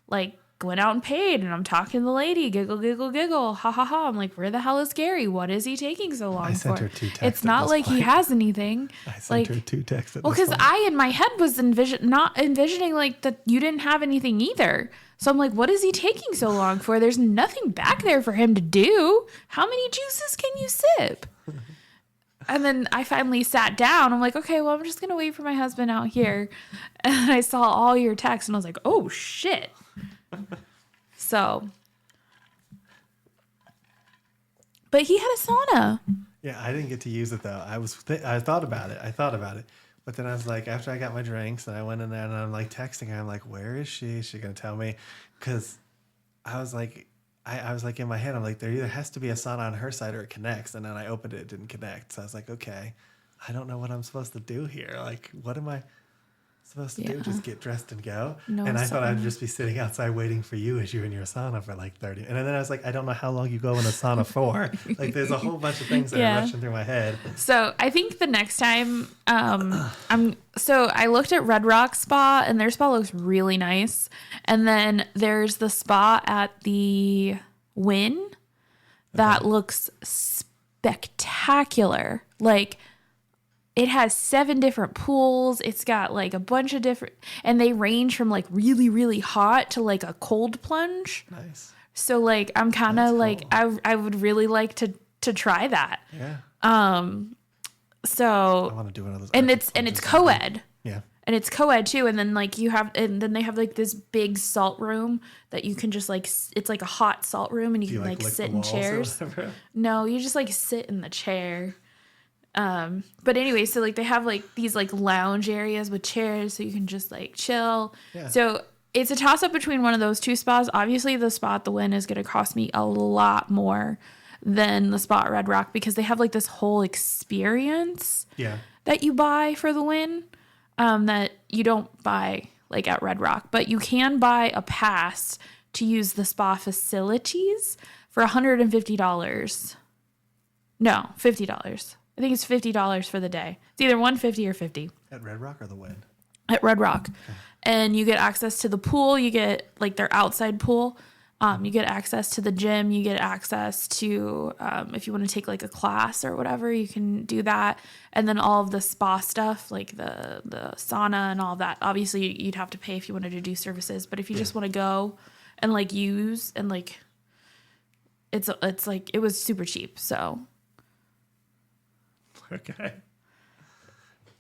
like went out and paid, and I'm talking to the lady, giggle, giggle, giggle, ha ha ha. I'm like, where the hell is Gary? What is he taking so long for? I sent her 2 texts. It's not like he has anything. I sent her 2 texts. Well, because I in my head was not envisioning like that you didn't have anything either. So I'm like, what is he taking so long for? There's nothing back there for him to do. How many juices can you sip? And then I finally sat down. I'm like, okay, well, I'm just gonna wait for my husband out here. And I saw all your texts, and I was like, oh shit. So, but he had a sauna. Yeah, I didn't get to use it though. I thought about it, but then I was like, after I got my drinks and I went in there and I'm like texting her, I'm like, where is she? Is she gonna tell me? Because I was like, I was like in my head, I'm like, there either has to be a sauna on her side or it connects. And then I opened it didn't connect. So I was like, okay, I don't know what I'm supposed to do here. Like, what am I supposed to do? Just get dressed and go? No, and I thought I'd just be sitting outside waiting for you as you're in your sauna for like 30. And then I was like, I don't know how long you go in a sauna for. Like, there's a whole bunch of things that are rushing through my head. So I think the next time I looked at Red Rock Spa, and their spa looks really nice. And then there's the spa at the Wynn that looks spectacular. Like, it has 7 different pools. It's got like a bunch of different, and they range from like really, really hot to like a cold plunge. Nice. So like, I'm kind of like, I would really like to try that. Yeah. So I want to do one of those. And it's co-ed. Yeah. And it's co-ed too. And then like and then they have like this big salt room that you can just like, it's like a hot salt room and you can like sit in chairs. No, you just like sit in the chair. But anyway, so like they have like these like lounge areas with chairs so you can just like chill. Yeah. So it's a toss up between one of those two spas. Obviously the spa at the Wynn is going to cost me a lot more than the spa at Red Rock because they have like this whole experience that you buy for the Wynn. That you don't buy like at Red Rock, but you can buy a pass to use the spa facilities for $150. No, $50. I think it's $50 for the day. It's either $150 or $50. At Red Rock or the Wynn? At Red Rock. Okay. And you get access to the pool. You get like their outside pool. You get access to the gym. You get access to, if you want to take like a class or whatever, you can do that. And then all of the spa stuff, like the sauna and all that. Obviously, you'd have to pay if you wanted to do services. But if you just want to go and like use and like, it's like, it was super cheap. So. Okay.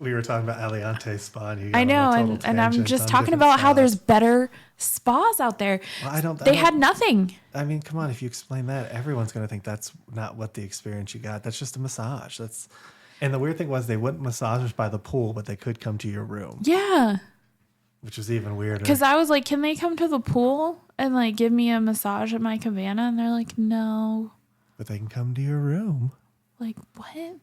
We were talking about Aliante spa. And I know, and I'm just talking about spas. How there's better spas out there. Well, they had nothing. I mean, come on, if you explain that, everyone's going to think that's not what the experience you got. That's just a massage. And the weird thing was they wouldn't massage us by the pool, but they could come to your room. Yeah. Which was even weirder. Because I was like, can they come to the pool and like give me a massage at my cabana? And they're like, no. But they can come to your room. Like, what?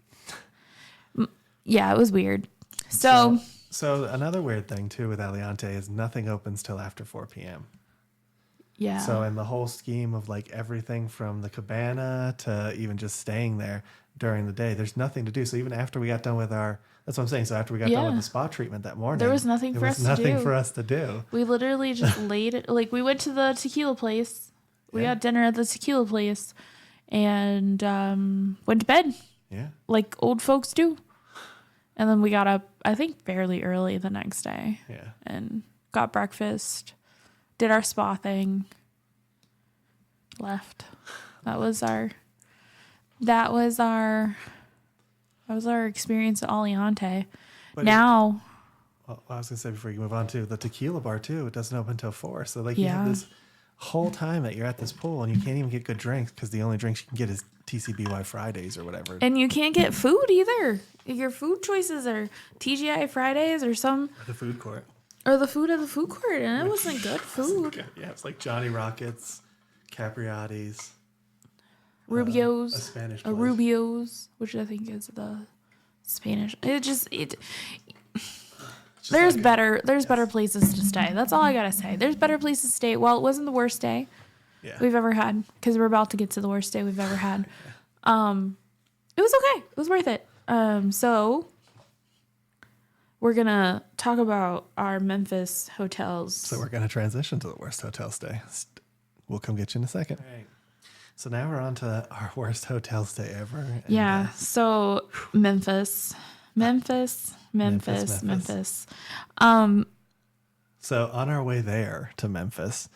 Yeah, it was weird. So another weird thing too with Aliante is nothing opens till after 4 p.m. Yeah. So in the whole scheme of like everything from the cabana to even just staying there during the day, there's nothing to do. So even after we got done with that's what I'm saying. So after we got done with the spa treatment that morning, there was nothing for us to do. We literally just laid it. Like we went to the tequila place. We got dinner at the tequila place and went to bed. Yeah. Like old folks do. And then we got up, I think, fairly early the next day. Yeah. And got breakfast, did our spa thing, left. That was our experience at Aliante. But now, I was gonna say before you move on to the tequila bar too, it doesn't open until 4. So like you have this whole time that you're at this pool and you can't even get good drinks because the only drinks you can get is TCBY Fridays or whatever. And you can't get food either. Your food choices are TGI Fridays or the food court. Or the food at the food court. And it wasn't good food. Yeah, it's like Johnny Rockets, Capriati's. Rubio's. A Spanish place. Rubio's, which I think is the Spanish. There's better places to stay. That's all I gotta say. There's better places to stay. Well, it wasn't the worst day we've ever had because we're about to get to the worst day we've ever had. It was okay. It was worth it. So we're gonna talk about our Memphis hotels. So we're gonna transition to the worst hotel stay. We'll come get you in a second. All right. So now we're on to our worst hotel stay ever. And, so Memphis. So on our way there to Memphis,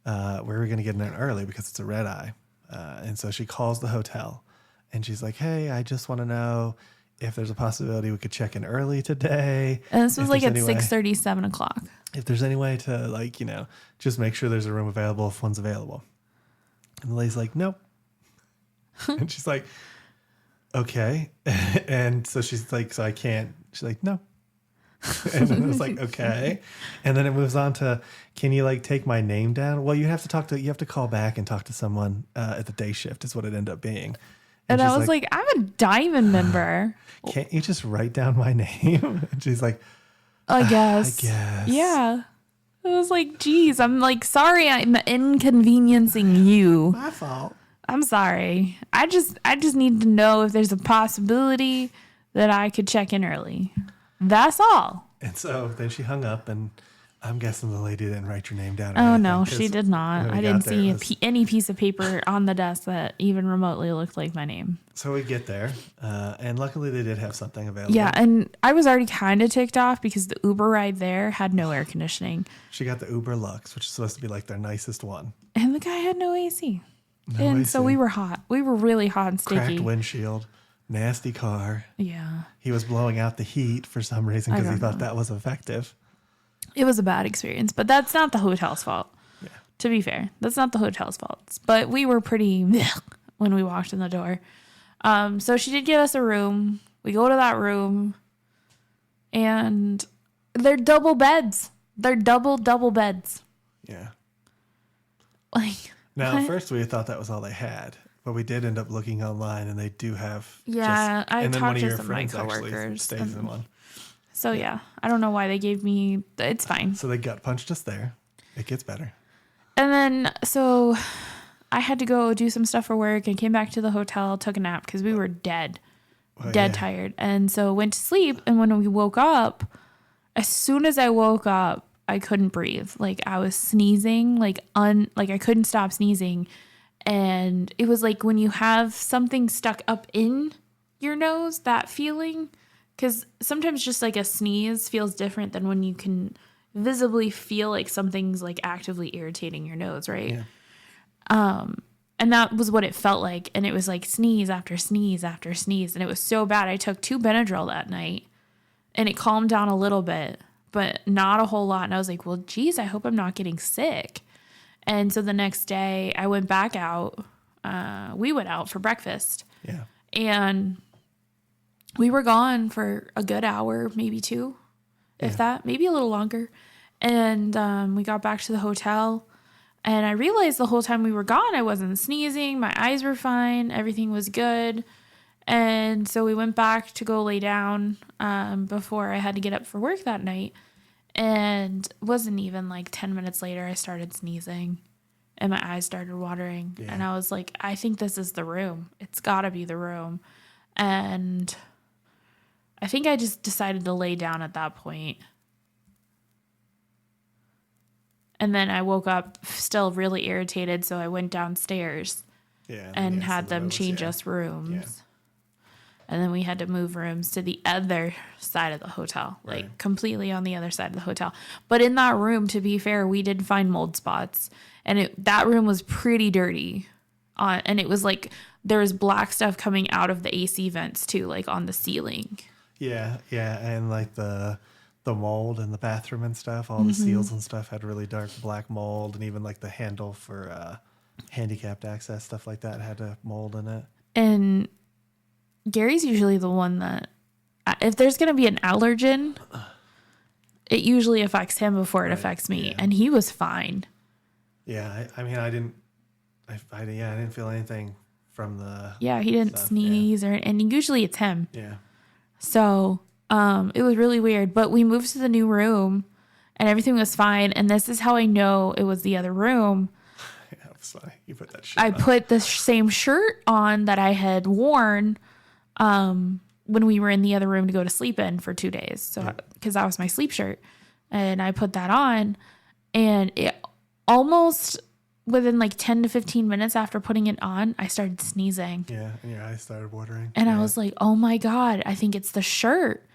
we were going to get in early because it's a red eye. And so she calls the hotel and she's like, hey, I just want to know if there's a possibility we could check in early today. And this was like at 6:30, 7 o'clock. If there's any way to just make sure there's a room available if one's available. And the lady's like, nope. And she's like, okay. And so she's like, so I can't. She's like, no. And then it was like, okay. And then it moves on to, can you take my name down? Well, you have to call back and talk to someone at the day shift is what it ended up being. And I was like, I'm a diamond member. Can't you just write down my name? And she's like, I guess. Yeah. I was like, geez, I'm like, sorry, I'm inconveniencing you. My fault. I'm sorry. I just need to know if there's a possibility that I could check in early. That's all. And so then she hung up, and I'm guessing the lady didn't write your name down. Oh, no, she did not. I didn't see any piece of paper on the desk that even remotely looked like my name. So we get there, and luckily they did have something available. Yeah, and I was already kind of ticked off because the Uber ride there had no air conditioning. She got the Uber Lux, which is supposed to be like their nicest one. And the guy had no AC. So we were hot. We were really hot and sticky. Cracked windshield. nasty car. Yeah. He was blowing out the heat for some reason because he thought that was effective. It was a bad experience, but that's not the hotel's fault. Yeah. To be fair, that's not the hotel's fault. But we were pretty when we walked in the door. So she did give us a room. We go to that room, and they're double beds. They're double beds. Yeah. Like, now, what? at first we thought that was all they had, but we did end up looking online, and they do have. Yeah, I and then one talked of to your some of my friends actually coworkers. stays in one. So yeah, I don't know why they gave me. It's fine. So they gut punched us there. It gets better. And then so I had to go do some stuff for work and came back to the hotel, took a nap because we were dead tired. And so went to sleep. And when we woke up, as soon as I woke up, I couldn't breathe. Like I was sneezing, like I couldn't stop sneezing. And it was like when you have something stuck up in your nose, that feeling. Because sometimes just like a sneeze feels different than when you can visibly feel like something's like actively irritating your nose, right? Yeah. And that was what it felt like. And it was like sneeze after sneeze after sneeze. And it was so bad. I took 2 Benadryl that night and it calmed down a little bit, but not a whole lot. And I was like, well, geez, I hope I'm not getting sick. And so the next day I went back out. We went out for breakfast. Yeah. And we were gone for a good hour, maybe 2, if that, maybe a little longer. And we got back to the hotel. And I realized the whole time we were gone, I wasn't sneezing. My eyes were fine. Everything was good. And so we went back to go lay down before I had to get up for work that night. And it wasn't even like 10 minutes later, I started sneezing and my eyes started watering. Yeah. And I was like, I think this is the room. It's got to be the room. And I think I just decided to lay down at that point. And then I woke up still really irritated, so I went downstairs and had them change us rooms. Yeah. And then we had to move rooms to the other side of the hotel, like completely on the other side of the hotel. But in that room, to be fair, we did find mold spots. And that room was pretty dirty. And it was like there was black stuff coming out of the AC vents, too, like on the ceiling. Yeah, and like the mold in the bathroom and stuff, all the seals and stuff had really dark black mold, and even like the handle for handicapped access, stuff like that had a mold in it. And Gary's usually the one that, if there's going to be an allergen, it usually affects him before it affects me, and he was fine. Yeah, I mean, I didn't feel anything from the. Yeah, he didn't sneeze and usually it's him. Yeah. So, it was really weird, but we moved to the new room and everything was fine. And this is how I know it was the other room. Yeah, it was funny. You put that shirt on. Put the same shirt on that I had worn, when we were in the other room to go to sleep in for 2 days. So, cause that was my sleep shirt and I put that on and it almost within like 10 to 15 minutes after putting it on, I started sneezing. Yeah, and your eyes started watering. And I was like, oh my God, I think it's the shirt.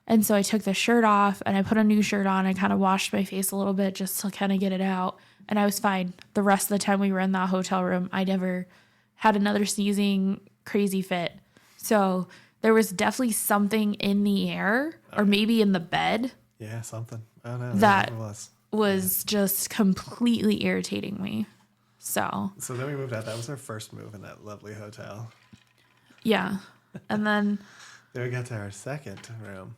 And so I took the shirt off and I put a new shirt on. I kind of washed my face a little bit just to kind of get it out. And I was fine. The rest of the time we were in that hotel room, I never had another sneezing crazy fit. So there was definitely something in the air or maybe in the bed. Yeah, something. I don't know. That was just completely irritating me. So then we moved out. That was our first move in that lovely hotel. Yeah. And then we got to our second room.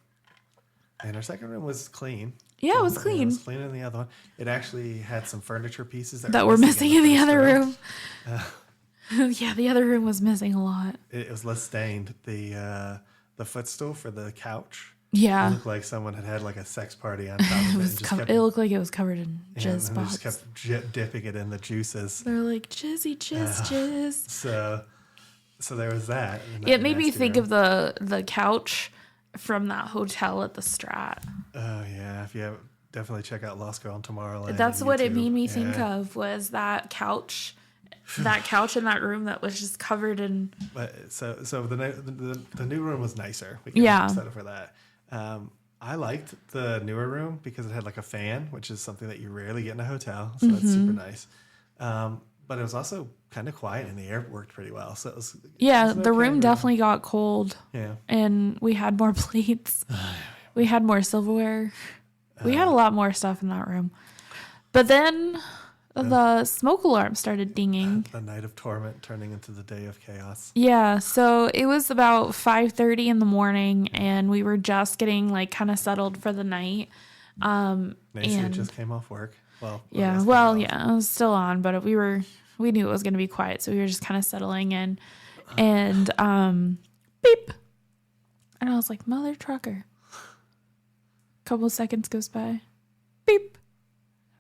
And our second room was clean. Yeah, it was clean. It was cleaner than the other one. It actually had some furniture pieces that were missing in the other room. Yeah, the other room was missing a lot. It was less stained. The footstool for the couch. Yeah. It looked like someone had like a sex party on top of it. It looked like it was covered in jizz spots. Just kept dipping it in the juices. They're like, jizzy, jizz. So there was that. It made me think of the couch from that hotel at the Strat. Oh, yeah. If you have, definitely check out Lost Girl on Tomorrowland. That's what it made me think of, was that couch. That couch in that room that was just covered in. But so the new room was nicer. We got excited for that. I liked the newer room because it had like a fan, which is something that you rarely get in a hotel. So it's super nice. But it was also kind of quiet and the air worked pretty well. So it was the room definitely got cold. Yeah. And we had more plates. We had more silverware. We had a lot more stuff in that room. But then the smoke alarm started dinging. The night of torment turning into the day of chaos. Yeah, so it was about 5:30 in the morning, and we were just getting like kind of settled for the night. Macy and just came off work. Well, yeah, it was still on, but we knew it was going to be quiet, so we were just kind of settling in. And beep, and I was like, "Mother trucker." A couple of seconds goes by, beep.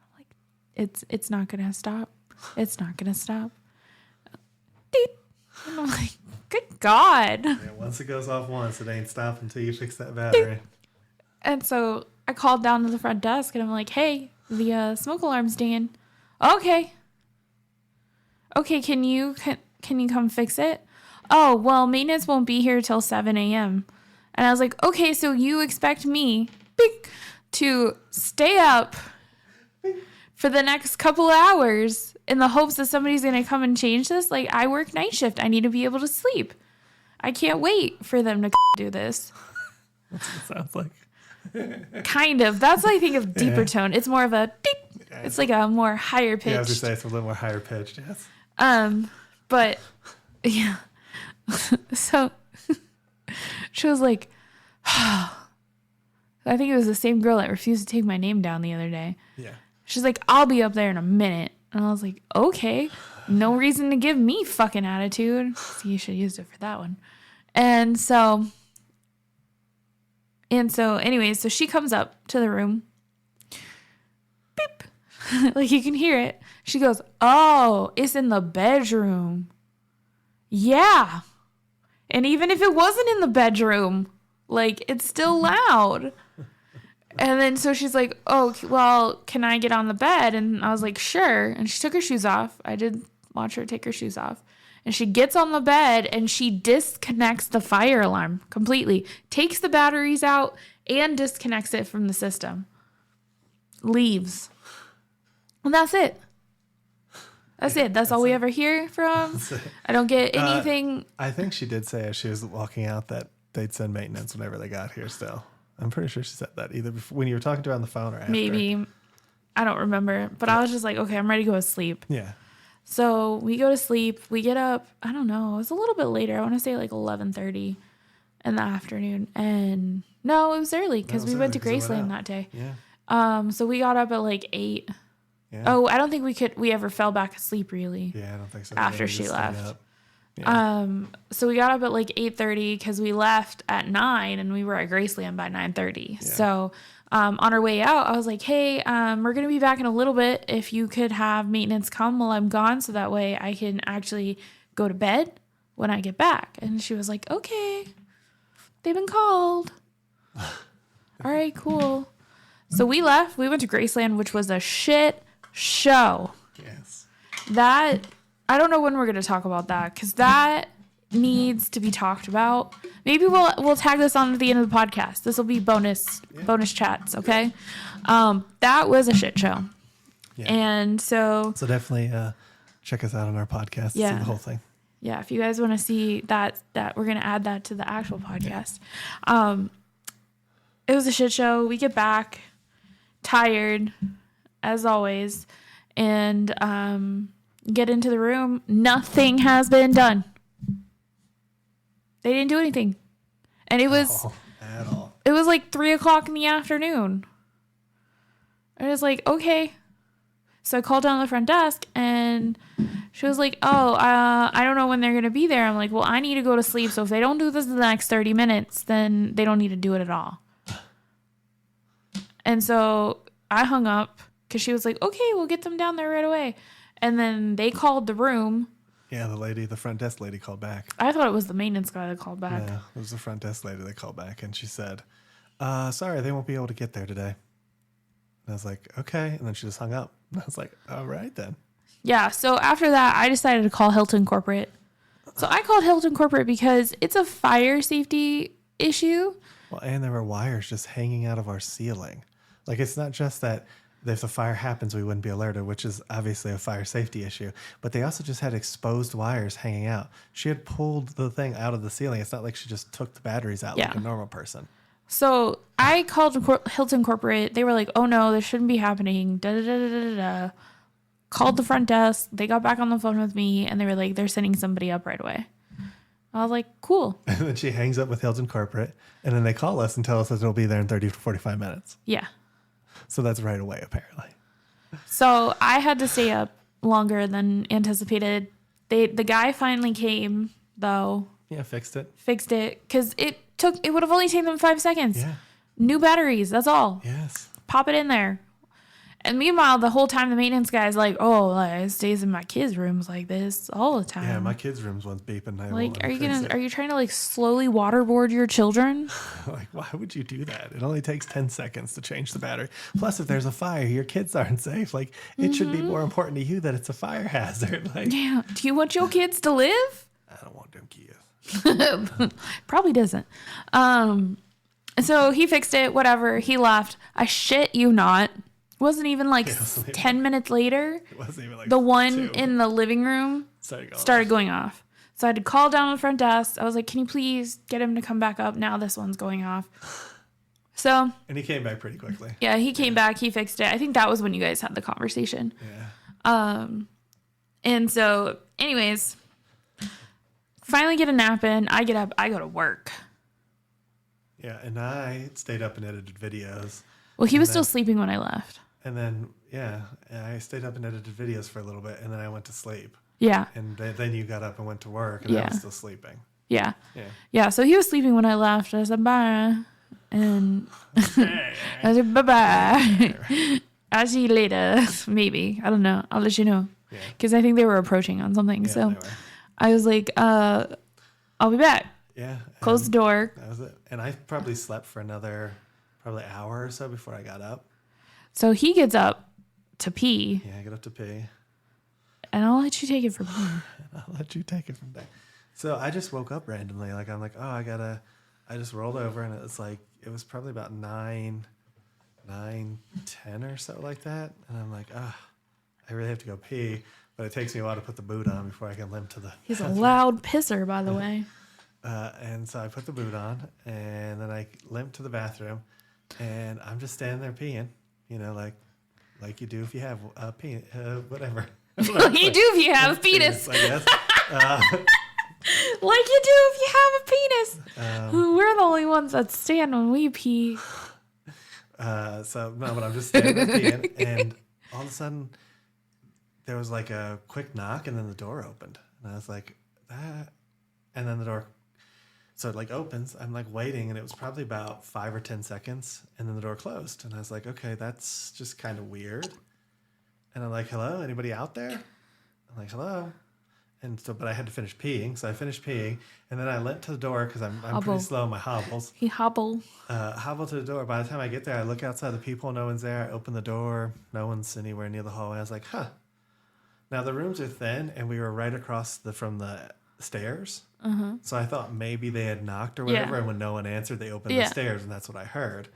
I'm like, it's not gonna stop. It's not gonna stop. Beep. And I'm like, good God. Yeah, once it goes off once, it ain't stopping until you fix that battery. And so I called down to the front desk and I'm like, hey, the smoke alarm's dinging. Okay, can you come fix it? Oh, well, maintenance won't be here till 7 a.m. And I was like, okay, so you expect me to stay up for the next couple of hours in the hopes that somebody's going to come and change this? Like, I work night shift. I need to be able to sleep. I can't wait for them to do this. That's what it sounds like. Kind of. That's what I think of deeper tone. It's more of a beep. It's like a more higher pitch. Yeah, I was going to say it's a little more higher pitched, yes. But yeah. So she was like, I think it was the same girl that refused to take my name down the other day. Yeah. She's like, I'll be up there in a minute. And I was like, okay. No reason to give me fucking attitude. See, you should have used it for that one. And so anyways, so she comes up to the room. Beep. Like you can hear it. She goes, oh, it's in the bedroom. Yeah. And even if it wasn't in the bedroom, like, it's still loud. And then so she's like, oh, well, can I get on the bed? And I was like, sure. And she took her shoes off. I did watch her take her shoes off. And she gets on the bed and she disconnects the fire alarm completely. Takes the batteries out and disconnects it from the system. Leaves. And that's it. That's it. That's all we ever hear from. I don't get anything. I think she did say as she was walking out that they'd send maintenance whenever they got here still. I'm pretty sure she said that either before, when you were talking to her on the phone or after. Maybe. I don't remember. But I was just like, okay, I'm ready to go to sleep. Yeah. So we go to sleep. We get up. I don't know. It was a little bit later. I want to say like 11:30 in the afternoon. And no, it was early because we went to Graceland that day. Yeah. So we got up at like 8. Yeah. Oh, I don't think we ever fell back asleep really. Yeah, I don't think so. After she left. Yeah. So we got up at like 8:30 because we left at 9 and we were at Graceland by 9:30. Yeah. So on our way out, I was like, hey, we're going to be back in a little bit. If you could have maintenance come while I'm gone so that way I can actually go to bed when I get back. And she was like, okay, they've been called. All right, cool. So we left. We went to Graceland, which was a shit show. Yes. That, I don't know when we're going to talk about that because that needs to be talked about. Maybe we'll tag this on at the end of the podcast. This will be bonus chats, okay? That was a shit show. Yeah. And so definitely check us out on our podcast to see the whole thing. Yeah, if you guys want to see that we're going to add that to the actual podcast. It was a shit show. We get back tired as always and get into the room. Nothing has been done. They didn't do anything. And it was at all. It was like 3:00 in the afternoon. I was like, okay. So I called down the front desk and she was like, oh, I don't know when they're going to be there. I'm like, well, I need to go to sleep. So if they don't do this in the next 30 minutes, then they don't need to do it at all. And so I hung up because she was like, okay, we'll get them down there right away. And then they called the room. Yeah, the front desk lady called back. I thought it was the maintenance guy that called back. Yeah, it was the front desk lady that called back. And she said, sorry, they won't be able to get there today. And I was like, okay. And then she just hung up. And I was like, all right then. Yeah, so after that, I decided to call Hilton Corporate. So I called Hilton Corporate because it's a fire safety issue. Well, and there were wires just hanging out of our ceiling. Like, it's not just that if the fire happens, we wouldn't be alerted, which is obviously a fire safety issue. But they also just had exposed wires hanging out. She had pulled the thing out of the ceiling. It's not like she just took the batteries out like a normal person. So I called Hilton Corporate. They were like, oh no, this shouldn't be happening. Da, da, da, da, da, da. Called the front desk. They got back on the phone with me and they were like, they're sending somebody up right away. I was like, cool. And then she hangs up with Hilton Corporate, and then they call us and tell us that it'll be there in 30 to 45 minutes. Yeah. So that's right away, apparently. So I had to stay up longer than anticipated. The guy finally came, though. Yeah, fixed it. Because it would have only taken them 5 seconds. Yeah. New batteries, that's all. Yes. Pop it in there. And meanwhile, the whole time the maintenance guy's like, oh, like, it stays in my kids' rooms like this all the time. Yeah, my kids' rooms one's beeping. Like, are you trying to like slowly waterboard your children? Like, why would you do that? It only takes 10 seconds to change the battery. Plus, if there's a fire, your kids aren't safe. Like, it should be more important to you that it's a fire hazard. Like, yeah. Do you want your kids to live? I don't want them kids. Probably doesn't. So he fixed it, whatever. He left. I shit you not. It wasn't even like 10 minutes later. It wasn't even like the one in the living room started going off. So I had to call down the front desk. I was like, can you please get him to come back up? Now this one's going off. So. And he came back pretty quickly. Yeah, he came back. He fixed it. I think that was when you guys had the conversation. Yeah. And so, anyways, finally get a nap in. I get up. I go to work. Yeah, and I stayed up and edited videos. Well, he was still sleeping when I left. And then, I stayed up and edited videos for a little bit, and then I went to sleep. Yeah. And then you got up and went to work, and I was still sleeping. Yeah. Yeah, so he was sleeping when I left. I said, bye. And I said, bye-bye. I'll see you later. Maybe. I don't know. I'll let you know. Because I think they were approaching on something. So I was like, I'll be back. Yeah. Close the door. That was it. And I probably slept for another hour or so before I got up. So he gets up to pee. Yeah, I get up to pee. And I'll let you take it from here. I'll let you take it from there. So I just woke up randomly. Like, I'm like, I just rolled over, and it was probably about 9:10 or so like that. And I'm like, I really have to go pee. But it takes me a while to put the boot on before I can limp to the He's a loud pisser, by the way. And so I put the boot on, and then I limped to the bathroom, and I'm just standing there peeing, like you do if you have a penis, whatever. Like you do if you have a penis. I guess. Like you do if you have a penis. We're the only ones that stand when we pee. But I'm just standing there peeing, and all of a sudden, there was like a quick knock, and then the door opened, and I was like, that, and then the door. So it opens, I'm waiting, and it was probably about 5 or 10 seconds, and then the door closed. And I was like, okay, that's just kind of weird. And I'm like, hello, anybody out there? I'm like, hello. And so, but I had to finish peeing. So I finished peeing, and then I limped to the door because I'm pretty slow in my hobbles. He hobbled to the door. By the time I get there, I look outside the people, no one's there. I open the door, no one's anywhere near the hallway. I was like, huh. Now the rooms are thin, and we were right across from the stairs. So I thought maybe they had knocked or whatever, and when no one answered, they opened the stairs, and that's what I heard.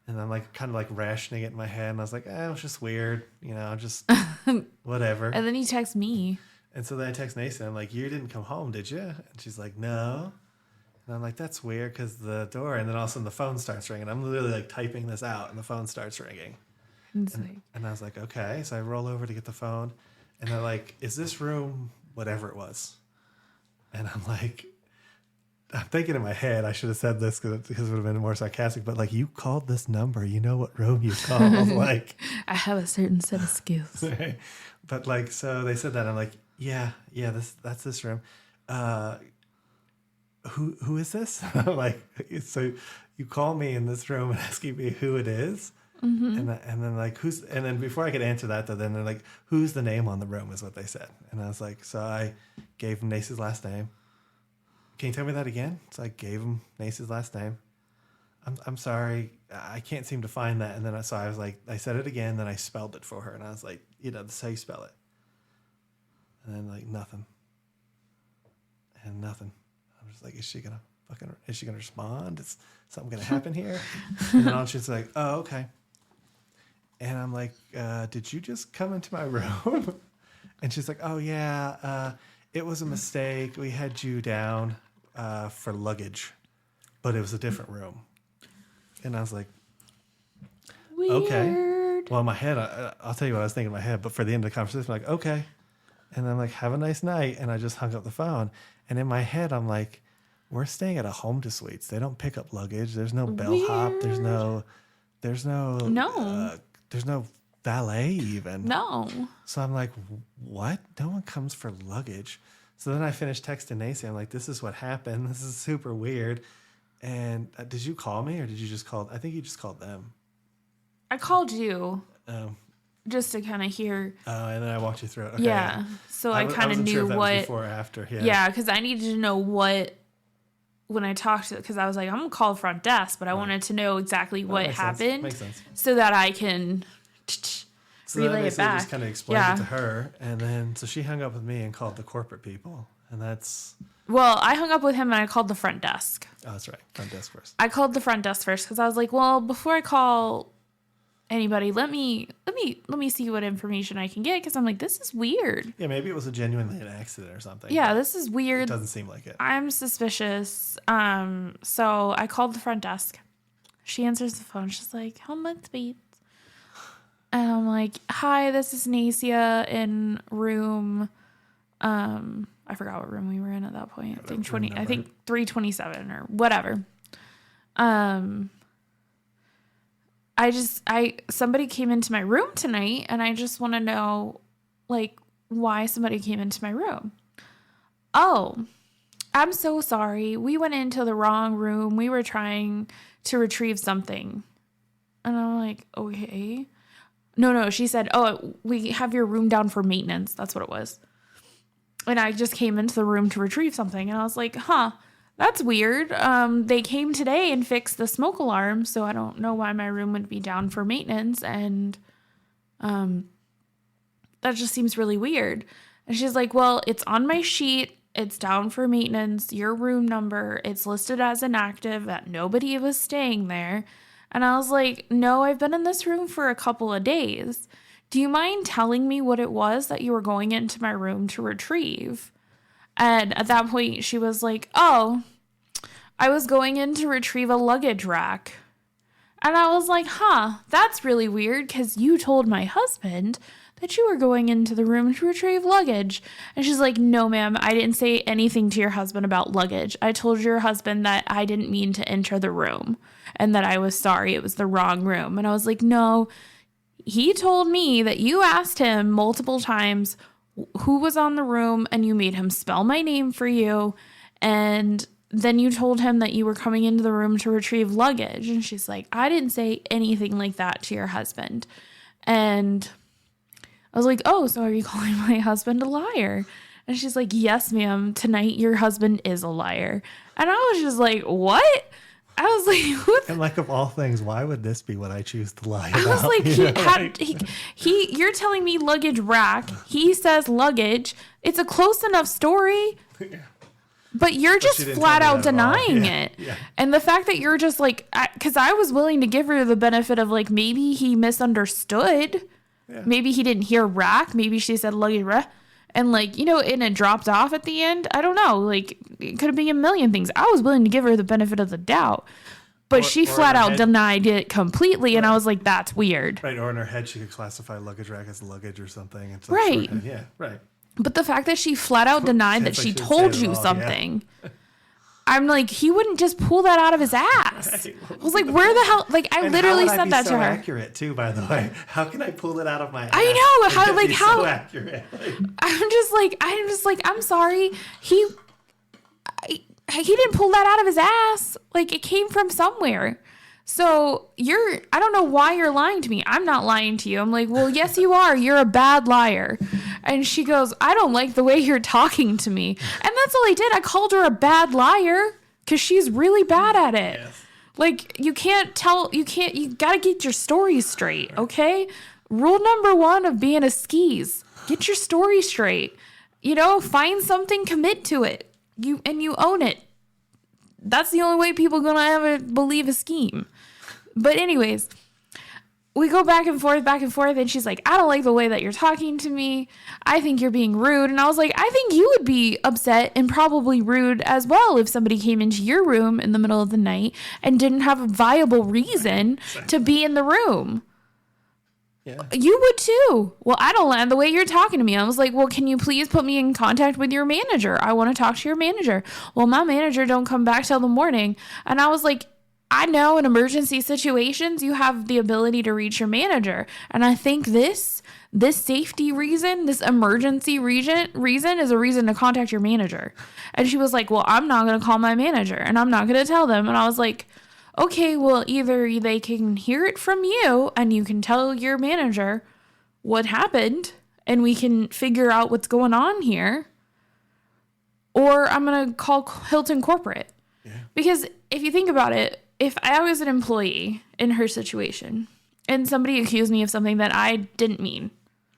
And I'm kind of rationing it in my head, and I was like, it was just weird, just whatever. And then he texts me. And so then I text Nacy, and I'm like, you didn't come home, did you? And she's like, no. And I'm like, that's weird, because the door, and then all of a sudden the phone starts ringing. I'm literally typing this out, and the phone starts ringing. And I was like, okay. So I roll over to get the phone, and they're like, is this room whatever it was? And I'm thinking in my head, I should have said this because it would have been more sarcastic, but you called this number, you know what room you called. I have a certain set of skills. But so they said that. I'm like, yeah, that's this room. Who is this? So you call me in this room and asking me who it is? Mm-hmm. And then who's, and then before I could answer that, then they're like, who's the name on the room is what they said. And I was like, so I gave him Nacy's last name. Can you tell me that again? So I gave him Nacy's last name. I'm sorry, I can't seem to find that. And then I was like, I said it again, then I spelled it for her. And I was like, this is how you spell it. And then nothing. And nothing. I'm just like, is she gonna respond? Is something gonna happen here? And then she's like, oh, okay. And I'm like, did you just come into my room? And she's like, oh, yeah, it was a mistake. We had you down for luggage, but it was a different room. And I was like, Weird. okay. Well, in my head, I'll tell you what I was thinking in my head, but for the end of the conversation, I'm like, okay. And I'm like, have a nice night. And I just hung up the phone. And in my head, I'm like, we're staying at a home to suites. They don't pick up luggage. There's no bellhop. There's no there's no valet even. No. So I'm like, what? No one comes for luggage. So then I finished texting Nacy. I'm like, this is what happened. This is super weird. And did you call me or did you just call? I think you just called them. I called you. Oh. Just to kind of hear. And then I walked you through it. Okay. Yeah. So I kind of knew sure if that what. was before or after. Yeah. Yeah, because I needed to know what. When I talked to, because I was like, I'm gonna call the front desk, but I wanted to know exactly what happened, Makes sense. so that I can relay it back. Just kind of explained it to her, and then so she hung up with me and called the corporate people, and that's. Well, I hung up with him and I called the front desk. Oh, that's right, front desk first. I called the front desk first because I was like, well, before I call anybody, let me see what information I can get, because I'm like, this is weird. Yeah, maybe it was genuinely an accident or something. Yeah, this is weird. It doesn't seem like it. I'm suspicious. So I called the front desk. She answers the phone. She's like, how much beats? And I'm like, hi, this is Nacia in room. I forgot what room we were in at that point. I think 327 or whatever. Somebody came into my room tonight, and I just want to know, like, why somebody came into my room. Oh, I'm so sorry. We went into the wrong room. We were trying to retrieve something. And I'm like, okay. No, she said, oh, we have your room down for maintenance. That's what it was. And I just came into the room to retrieve something. And I was like, huh. That's weird. They came today and fixed the smoke alarm, so I don't know why my room would be down for maintenance, and that just seems really weird. And she's like, well, it's on my sheet. It's down for maintenance. Your room number, it's listed as inactive, that nobody was staying there. And I was like, no, I've been in this room for a couple of days. Do you mind telling me what it was that you were going into my room to retrieve? And at that point, she was like, oh, I was going in to retrieve a luggage rack. And I was like, huh, that's really weird, because you told my husband that you were going into the room to retrieve luggage. And she's like, no, ma'am, I didn't say anything to your husband about luggage. I told your husband that I didn't mean to enter the room and that I was sorry, it was the wrong room. And I was like, no, he told me that you asked him multiple times who was on the room, and you made him spell my name for you, and then you told him that you were coming into the room to retrieve luggage. And she's like, I didn't say anything like that to your husband. And I was like, oh, so are you calling my husband a liar? And she's like, yes, ma'am, tonight your husband is a liar. And I was just like, what? I was like, what? And like, of all things, why would this be what I choose to lie about? I was like, you're telling me luggage rack. He says luggage. It's a close enough story. Yeah. But you're just flat out denying it. Yeah. And the fact that you're just like, because I was willing to give her the benefit of, like, maybe he misunderstood. Yeah. Maybe he didn't hear rack. Maybe she said luggage rack. And, like, and it dropped off at the end. I don't know. Like, it could have been a million things. I was willing to give her the benefit of the doubt. But she flat out denied it completely. Right. And I was like, that's weird. Right. Or in her head, she could classify luggage rack as luggage or something. And right. Yeah. Right. But the fact that she flat out denied that she told you something. Yeah. I'm like, he wouldn't just pull that out of his ass. Right. I was like, where the hell? Like, I literally said that to her. Accurate too, by the way. How can I pull it out of my ass? I know how so accurate. Like, I'm just like, I'm sorry. He didn't pull that out of his ass. Like, it came from somewhere. So I don't know why you're lying to me. I'm not lying to you. I'm like, well, yes, you are. You're a bad liar. And she goes, I don't like the way you're talking to me. And that's all I did. I called her a bad liar because she's really bad at it. Yes. Like, you gotta get your stories straight. Okay. Rule number 1 of being a skis, get your story straight, find something, commit to it. You own it. That's the only way people are going to ever believe a scheme. But anyways, we go back and forth, and she's like, I don't like the way that you're talking to me. I think you're being rude. And I was like, I think you would be upset and probably rude as well if somebody came into your room in the middle of the night and didn't have a viable reason to be in the room. Yeah. You would too. Well, I don't like the way you're talking to me. I was like, well, can you please put me in contact with your manager? I want to talk to your manager. Well, my manager don't come back till the morning. And I was like, I know in emergency situations, you have the ability to reach your manager. And I think this safety reason, this emergency reason is a reason to contact your manager. And she was like, well, I'm not going to call my manager and I'm not going to tell them. And I was like, okay, well, either they can hear it from you and you can tell your manager what happened and we can figure out what's going on here, or I'm going to call Hilton Corporate. Yeah. Because if you think about it, if I was an employee in her situation and somebody accused me of something that I didn't mean.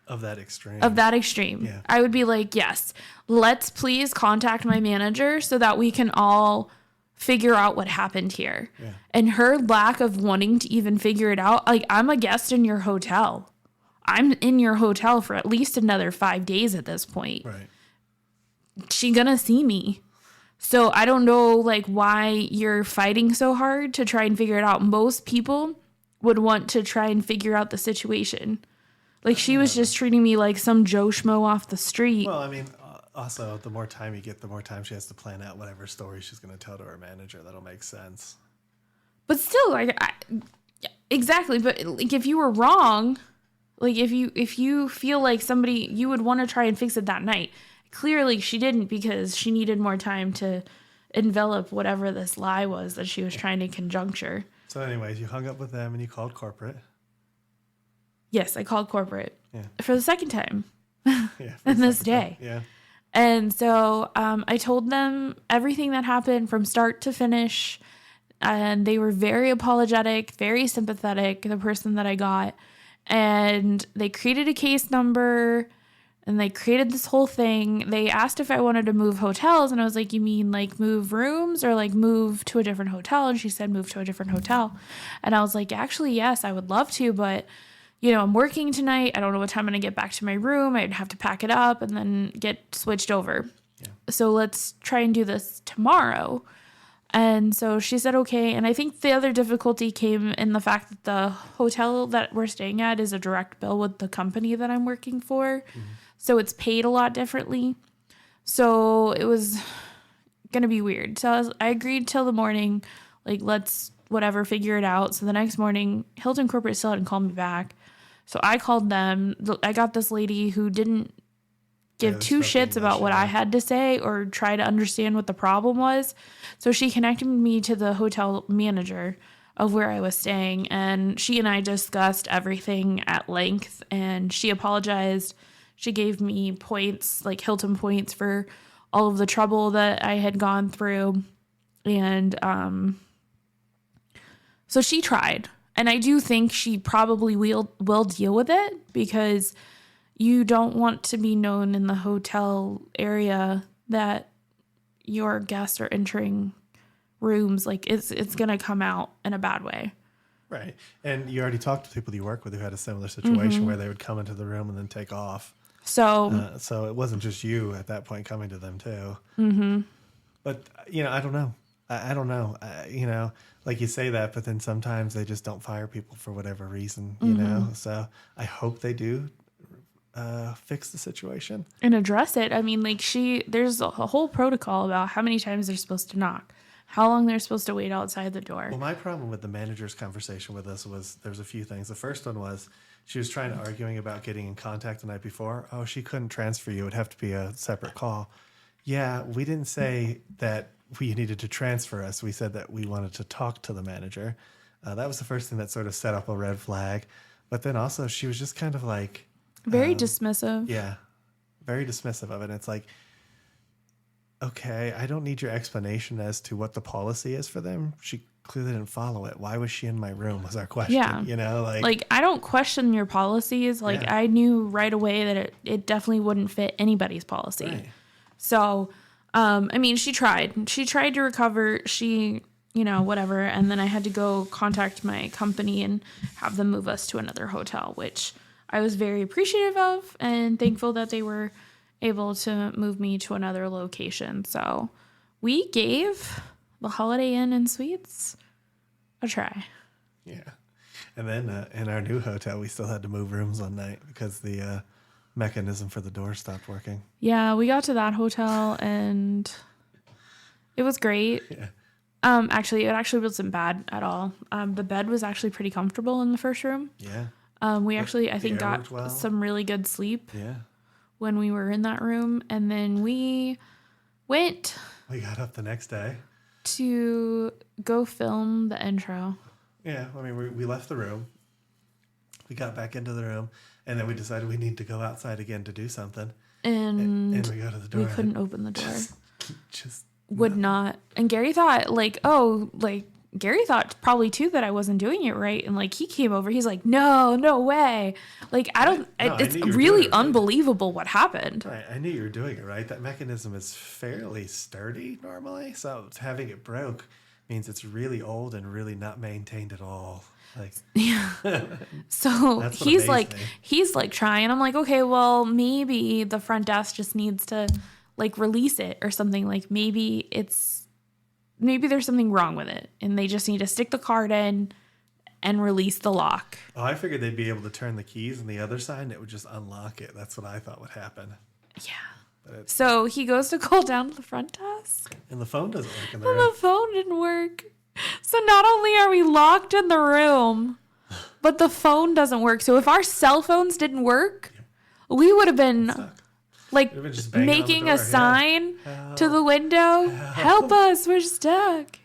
Of that extreme. Yeah. I would be like, yes, let's please contact my manager so that we can all figure out what happened here. Yeah. And her lack of wanting to even figure it out, like, I'm a guest in your hotel. I'm in your hotel for at least another 5 days at this point. Right. She gonna see me. So I don't know, like, why you're fighting so hard to try and figure it out. Most people would want to try and figure out the situation. Like, she was just treating me like some Joe Schmo off the street. Well, I mean, also, the more time you get, the more time she has to plan out whatever story she's going to tell to her manager. That'll make sense. But still, like, exactly. But like, if you were wrong, like, if you feel like somebody, you would want to try and fix it that night. Clearly, she didn't, because she needed more time to envelop whatever this lie was that she was trying to conjuncture. So anyways, you hung up with them and you called corporate. Yes, I called corporate for the second time in this day. Yeah. And so I told them everything that happened from start to finish. And they were very apologetic, very sympathetic, the person that I got. And they created a case number. And they created this whole thing. They asked if I wanted to move hotels. And I was like, you mean like move rooms or like move to a different hotel? And she said, move to a different hotel. And I was like, actually, yes, I would love to. But, you know, I'm working tonight. I don't know what time I'm going to get back to my room. I'd have to pack it up and then get switched over. Yeah. So let's try and do this tomorrow. And so she said, okay. And I think the other difficulty came in the fact that the hotel that we're staying at is a direct bill with the company that I'm working for. Mm-hmm. So it's paid a lot differently. So it was going to be weird. So I agreed till the morning, like, let's whatever, figure it out. So the next morning, Hilton Corporate still hadn't called me back. So I called them. I got this lady who didn't give two shits about what I had to say or try to understand what the problem was. So she connected me to the hotel manager of where I was staying. And she and I discussed everything at length. And she apologized. She gave me points, like Hilton points, for all of the trouble that I had gone through. And so she tried. And I do think she probably will deal with it, because you don't want to be known in the hotel area that your guests are entering rooms. Like, it's going to come out in a bad way. Right. And you already talked to people you work with who had a similar situation where they would come into the room and then take off. So it wasn't just you at that point coming to them too. Mm-hmm. But, you know, I don't know. I don't know. You know, like you say that, but then sometimes they just don't fire people for whatever reason, you know? So I hope they do fix the situation. And address it. I mean, like, there's a whole protocol about how many times they're supposed to knock, how long they're supposed to wait outside the door. Well, my problem with the manager's conversation with us was there's a few things. The first one was she was arguing about getting in contact the night before. Oh, she couldn't transfer you. It would have to be a separate call. Yeah, we didn't say that we needed to transfer us. We said that we wanted to talk to the manager. That was the first thing that sort of set up a red flag. But then also she was just kind of like... Very dismissive. Yeah, very dismissive of it. And it's like, okay, I don't need your explanation as to what the policy is for them. She clearly didn't follow it. Why was she in my room was our question. Yeah. You know, like I don't question your policies. Like, I knew right away that it definitely wouldn't fit anybody's policy. Right. So, I mean, she tried to recover. She whatever. And then I had to go contact my company and have them move us to another hotel, which I was very appreciative of and thankful that they were able to move me to another location. So we gave the Holiday Inn and Suites a try. Yeah. And then in our new hotel, we still had to move rooms one night because the mechanism for the door stopped working. Yeah, we got to that hotel and it was great. Yeah. Actually, it actually wasn't bad at all. The bed was actually pretty comfortable in the first room. Yeah. We actually, I think, got some really good sleep. Yeah. When we were in that room, and then we got up the next day to go film the intro. Yeah, I mean, we left the room. We got back into the room, and then we decided we need to go outside again to do something. And we go to the door. We couldn't open the door. Just would not. And Gary thought, Gary thought probably too that I wasn't doing it right. And he came over, he's like, no way. It's really unbelievable what happened. Right. I knew you were doing it right. That mechanism is fairly sturdy normally. So having it broke means it's really old and really not maintained at all. Yeah. So he's trying. I'm like, okay, well, maybe the front desk just needs to release it or something. Maybe there's something wrong with it and they just need to stick the card in and release the lock. Oh, I figured they'd be able to turn the keys on the other side and it would just unlock it. That's what I thought would happen. Yeah. So he goes to call down to the front desk. And the phone doesn't work in the room. room. And the phone didn't work. So not only are we locked in the room, but the phone doesn't work. So if our cell phones didn't work, we would have been making a sign to the window. Help us, we're stuck.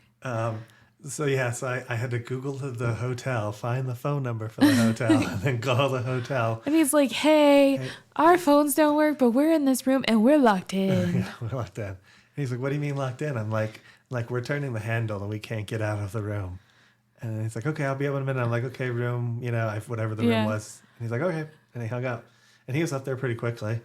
So I had to Google the hotel, find the phone number for the hotel, and then call the hotel. And he's like, hey, our phones don't work, but we're in this room and we're locked in. Yeah, we're locked in. And he's like, what do you mean locked in? I'm like, we're turning the handle and we can't get out of the room. And he's like, okay, I'll be up in a minute. I'm like, okay, room, whatever the room was. And he's like, okay. And he hung up. And he was up there pretty quickly.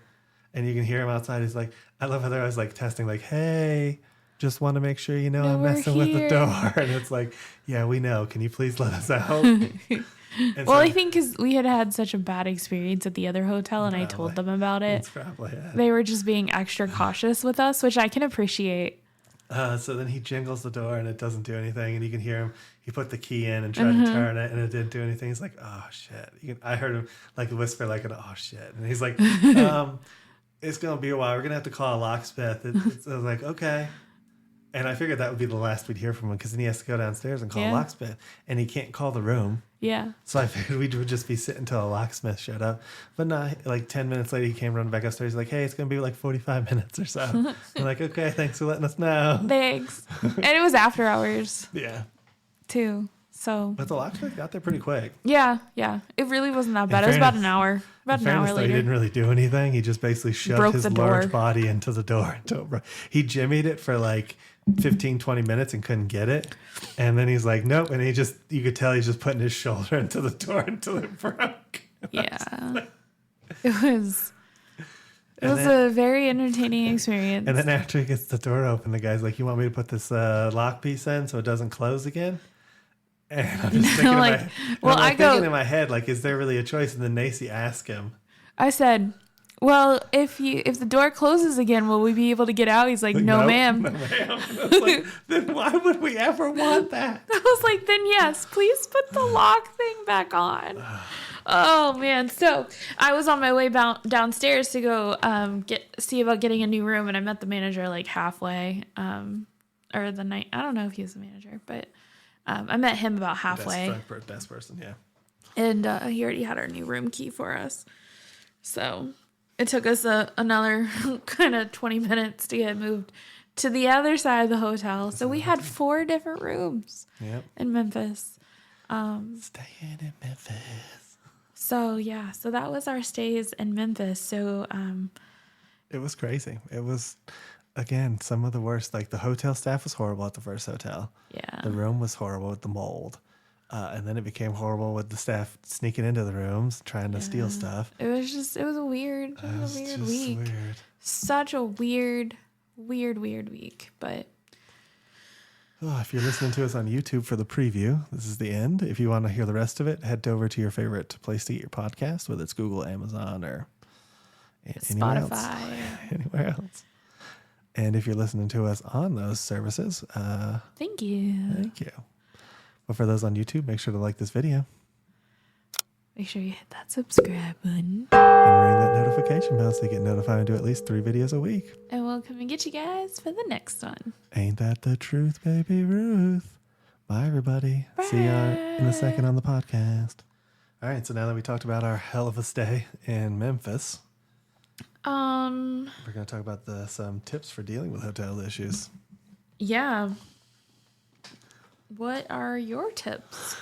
And you can hear him outside. He's like, I love how they're always testing, hey, just want to make sure I'm messing with the door. And it's like, yeah, we know. Can you please let us out? I think because we had such a bad experience at the other hotel and I told them about it. That's probably it. They were just being extra cautious with us, which I can appreciate. So then he jingles the door and it doesn't do anything. And you can hear him. He put the key in and tried to turn it and it didn't do anything. He's like, oh, shit. I heard him whisper oh, shit. And he's like, it's going to be a while. We're going to have to call a locksmith. I was like, okay. And I figured that would be the last we'd hear from him because then he has to go downstairs and call a locksmith. And he can't call the room. Yeah. So I figured we would just be sitting until a locksmith showed up. But no, 10 minutes later, he came running back upstairs. He's like, hey, it's going to be 45 minutes or so. I'm like, okay, thanks for letting us know. Thanks. And it was after hours. Yeah. Too. So. But the locksmith got there pretty quick. Yeah. It really wasn't that bad. It was about an hour. About an hour later. He didn't really do anything. He just basically shoved his large body into the door. He jimmied it for 15, 20 minutes and couldn't get it. And then he's like, nope. And you could tell he's just putting his shoulder into the door until it broke. Yeah. It was a very entertaining experience. And then after he gets the door open, the guy's like, you want me to put this lock piece in so it doesn't close again? And I'm just thinking, thinking in my head, is there really a choice? And then Nacy asked him. I said, well, if the door closes again, will we be able to get out? He's like, no, ma'am. No, ma'am. I was like, then why would we ever want that? I was like, then yes, please put the lock thing back on. Oh, man. So I was on my way downstairs to go see about getting a new room, and I met the manager halfway, or the night. I don't know if he was the manager, but I met him about halfway. Desk person, yeah. And he already had our new room key for us. So it took us another kind of 20 minutes to get moved to the other side of the hotel. So we had 4 different rooms in Memphis. Staying in Memphis. So, yeah. So that was our stays in Memphis. So it was crazy. It was, again, some of the worst. The hotel staff was horrible at the first hotel. Yeah. The room was horrible with the mold. And then it became horrible with the staff sneaking into the rooms, trying to steal stuff. It was a weird week. Weird. Such a weird week. But Oh, if you're listening to us on YouTube for the preview, this is the end. If you want to hear the rest of it, head over to your favorite place to get your podcast, whether it's Google, Amazon, or anywhere else. Spotify. Anywhere else. And if you're listening to us on those services, Thank you. thank you. But for those on YouTube, make sure to like this video Make sure you hit that subscribe button. and ring that notification bell so you get notified and do at least 3 videos a week. And we'll come and get you guys for the next one. Ain't that the truth, baby Ruth? Bye, everybody. See you in a second on the podcast. All right, so now that we talked about our hell of a stay in Memphis, we're going to talk about some tips for dealing with hotel issues. Yeah. What are your tips?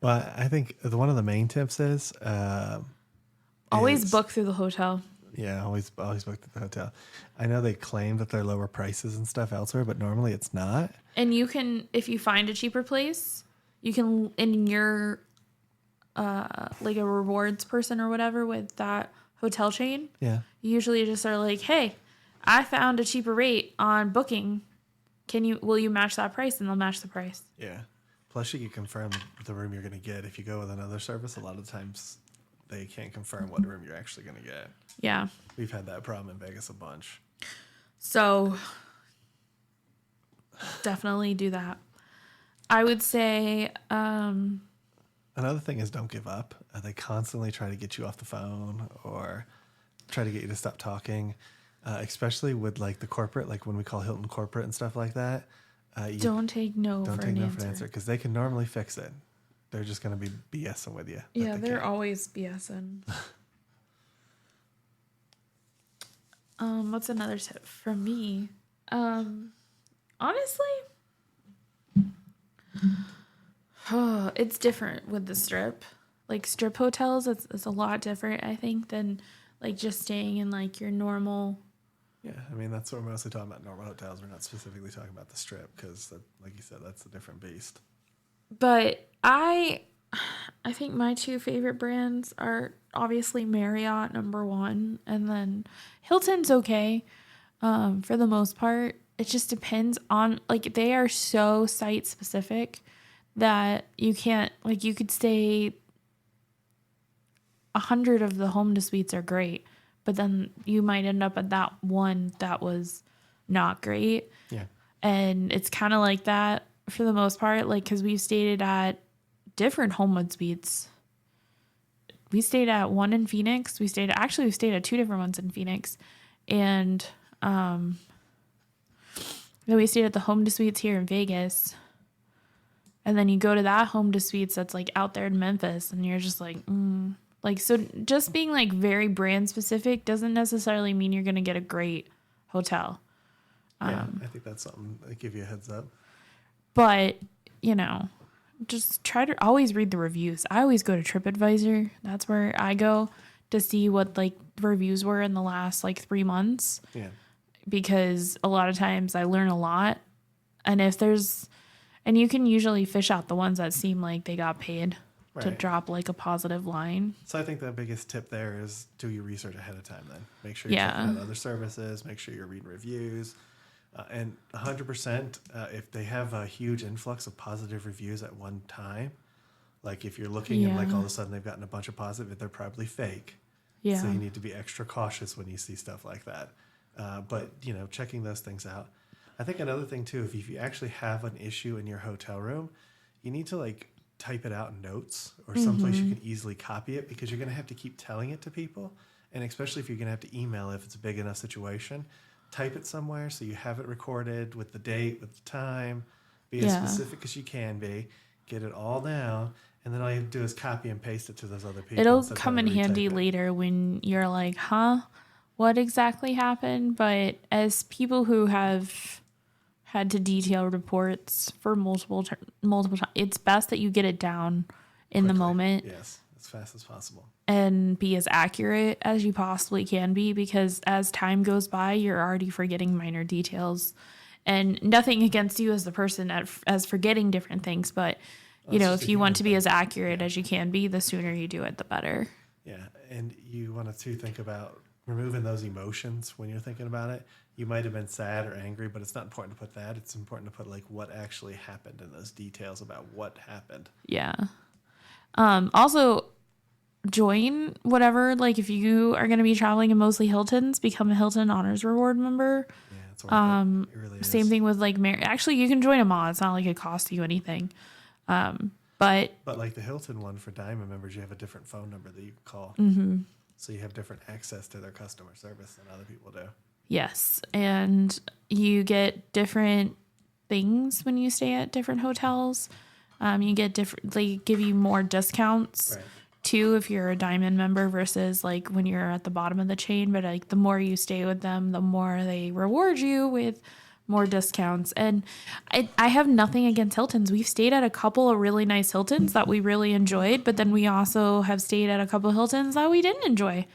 Well, I think one of the main tips is Always book through the hotel. Yeah, always book at the hotel. I know they claim that they're lower prices and stuff elsewhere, but normally it's not. And you can, if you find a cheaper place, you can, in your, like a rewards person or whatever with that hotel chain. Yeah. You usually just are like, hey, I found a cheaper rate on booking. Will you match that price? And they'll match the price. Yeah. Plus, you can confirm the room you're going to get. If you go with another service, a lot of times they can't confirm what room you're actually going to get. Yeah. We've had that problem in Vegas a bunch. So definitely do that. I would say, another thing is don't give up. They constantly try to get you off the phone or try to get you to stop talking, especially with like the corporate, like when we call Hilton corporate and stuff like that. don't take no Don't for take an no for an answer. answer because they can normally fix it. They're just going to be BSing with you. Yeah, they're always BSing. What's another tip from me? Honestly, it's different with the strip. Like strip hotels, it's a lot different, I think, than like just staying in like your normal. Yeah, I mean, that's what we're mostly talking about, normal hotels. We're not specifically talking about the strip because, like you said, that's a different beast. But I think my two favorite brands are obviously Marriott, number one, and then Hilton's okay for the most part. It just depends on, like, they are so site specific that you can't, like, you could stay 100 of the home to suites are great, but then you might end up at that one that was not great. Yeah. And it's kind of like that for the most part, like, because we've stayed at different Homewood suites. We stayed at one in Phoenix. We stayed at two different ones in Phoenix. And then we stayed at the Home to Suites here in Vegas. And then you go to that Home to Suites that's like out there in Memphis, and you're just like, Like, so just being like very brand specific doesn't necessarily mean you're going to get a great hotel. Yeah, I think that's something that give you a heads up. But, you know, just try to always read the reviews. I always go to TripAdvisor. That's where I go to see what like the reviews were in the last like 3 months. Yeah. Because a lot of times I learn a lot. And and you can usually fish out the ones that seem like they got paid to drop like a positive line. So I think the biggest tip there is do your research ahead of time then. Make sure you're checking out other services. Make sure you're reading reviews. And 100%, if they have a huge influx of positive reviews at one time, like if you're looking and like all of a sudden they've gotten a bunch of positive, they're probably fake. Yeah. So you need to be extra cautious when you see stuff like that. But, you know, checking those things out. I think another thing too, if you actually have an issue in your hotel room, you need to like type it out in notes or someplace you can easily copy it, because you're going to have to keep telling it to people. And especially if you're going to have to email if it's a big enough situation, type it somewhere so you have it recorded with the date, with the time, be as specific as you can be, get it all down. And then all you have to do is copy and paste it to those other people. It'll come in handy later when you're like, what exactly happened? But as people who have had to detail reports for multiple times, it's best that you get it down in the moment. Yes, as fast as possible. And be as accurate as you possibly can be, because as time goes by, you're already forgetting minor details. And nothing against you as the person as forgetting different things, but you know, if you want to be as accurate as you can be, the sooner you do it, the better. Yeah, and you want to too think about removing those emotions when you're thinking about it. You might have been sad or angry, but it's not important to put that. It's important to put like what actually happened and those details about what happened. Yeah. Also, join whatever, like if you are going to be traveling in mostly Hiltons, become a Hilton Honors Reward member. Yeah, it's worth it. It really is. Same thing with like actually you can join them all. It's not like it costs you anything. But like the Hilton one for Diamond members, you have a different phone number that you can call. So you have different access to their customer service than other people do. Yes, and you get different things when you stay at different hotels. You get different, they give you more discounts too if you're a Diamond member versus like when you're at the bottom of the chain. But like the more you stay with them, the more they reward you with more discounts. And I have nothing against Hiltons. We've stayed at a couple of really nice Hiltons that we really enjoyed, but then we also have stayed at a couple of Hiltons that we didn't enjoy.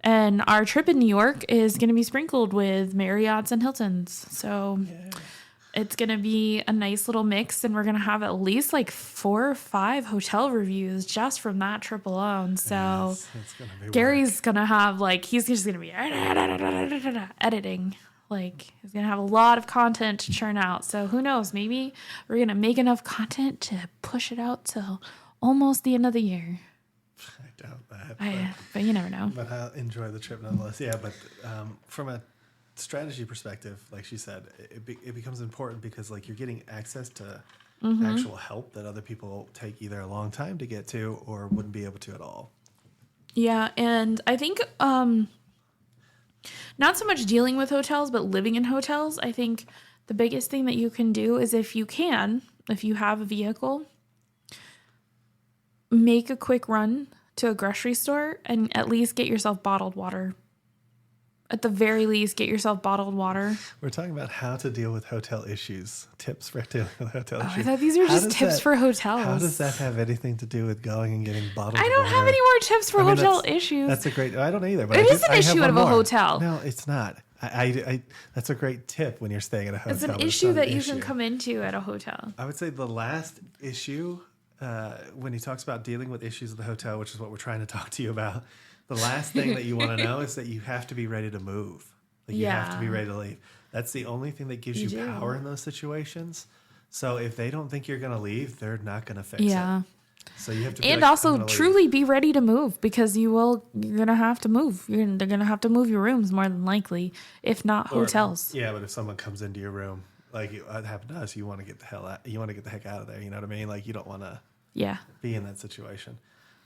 And our trip in New York is going to be sprinkled with Marriotts and Hiltons. So it's going to be a nice little mix. And we're going to have at least like 4 or 5 hotel reviews just from that trip alone. So Gary's going to have like, he's just going to be editing. Like he's going to have a lot of content to churn out. So who knows, maybe we're going to make enough content to push it out till almost the end of the year. I doubt that. But you never know. But I'll enjoy the trip nonetheless. Yeah, but from a strategy perspective, like she said, it becomes important because like you're getting access to actual help that other people take either a long time to get to or wouldn't be able to at all. Yeah, and I think not so much dealing with hotels, but living in hotels. I think the biggest thing that you can do is if you have a vehicle, make a quick run to a grocery store and at least get yourself bottled water. At the very least, get yourself bottled water. We're talking about how to deal with hotel issues. Tips for dealing with hotel issues. I thought these were just tips for hotels. How does that have anything to do with going and getting bottled water? I don't have any more tips for hotel issues. That's a great... I don't either. But it is an issue of a hotel. No, it's not. I that's a great tip when you're staying at a hotel. It's an issue that you can come into at a hotel. I would say the last issue... when he talks about dealing with issues at the hotel, which is what we're trying to talk to you about, the last thing that you want to know is that you have to be ready to move. Like you have to be ready to leave. That's the only thing that gives you power in those situations. So if they don't think you're going to leave, they're not going to fix it. So you have to be and also truly be ready to move because you're going to have to move. They're going to have to move your rooms more than likely, if not hotels. Yeah, but if someone comes into your room, like it happened to us, you want to get the hell out. You want to get the heck out of there. You know what I mean? Like you don't want to be in that situation.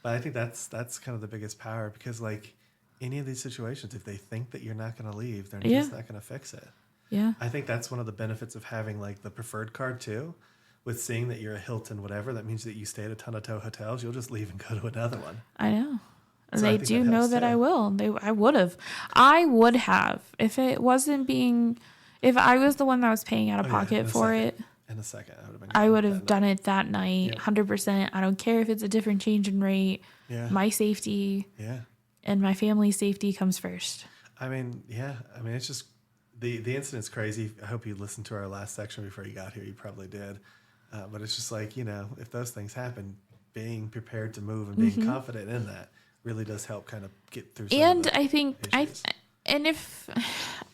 But I think that's kind of the biggest power because like any of these situations, if they think that you're not going to leave, they're just not going to fix it. Yeah. I think that's one of the benefits of having like the preferred card too. With seeing that you're a Hilton, whatever, that means that you stay at a ton of hotels. You'll just leave and go to another one. I know. So they do know that I will. I would have. I would have if it wasn't being. If I was the one that was paying out of pocket for it. In a second, I would have done it that night, 100%. I don't care if it's a different change in rate. Yeah. My safety and my family's safety comes first. I mean, it's just the incident's crazy. I hope you listened to our last section before you got here. You probably did. But it's just like, if those things happen, being prepared to move and being confident in that really does help kind of get through some and of the I think issues.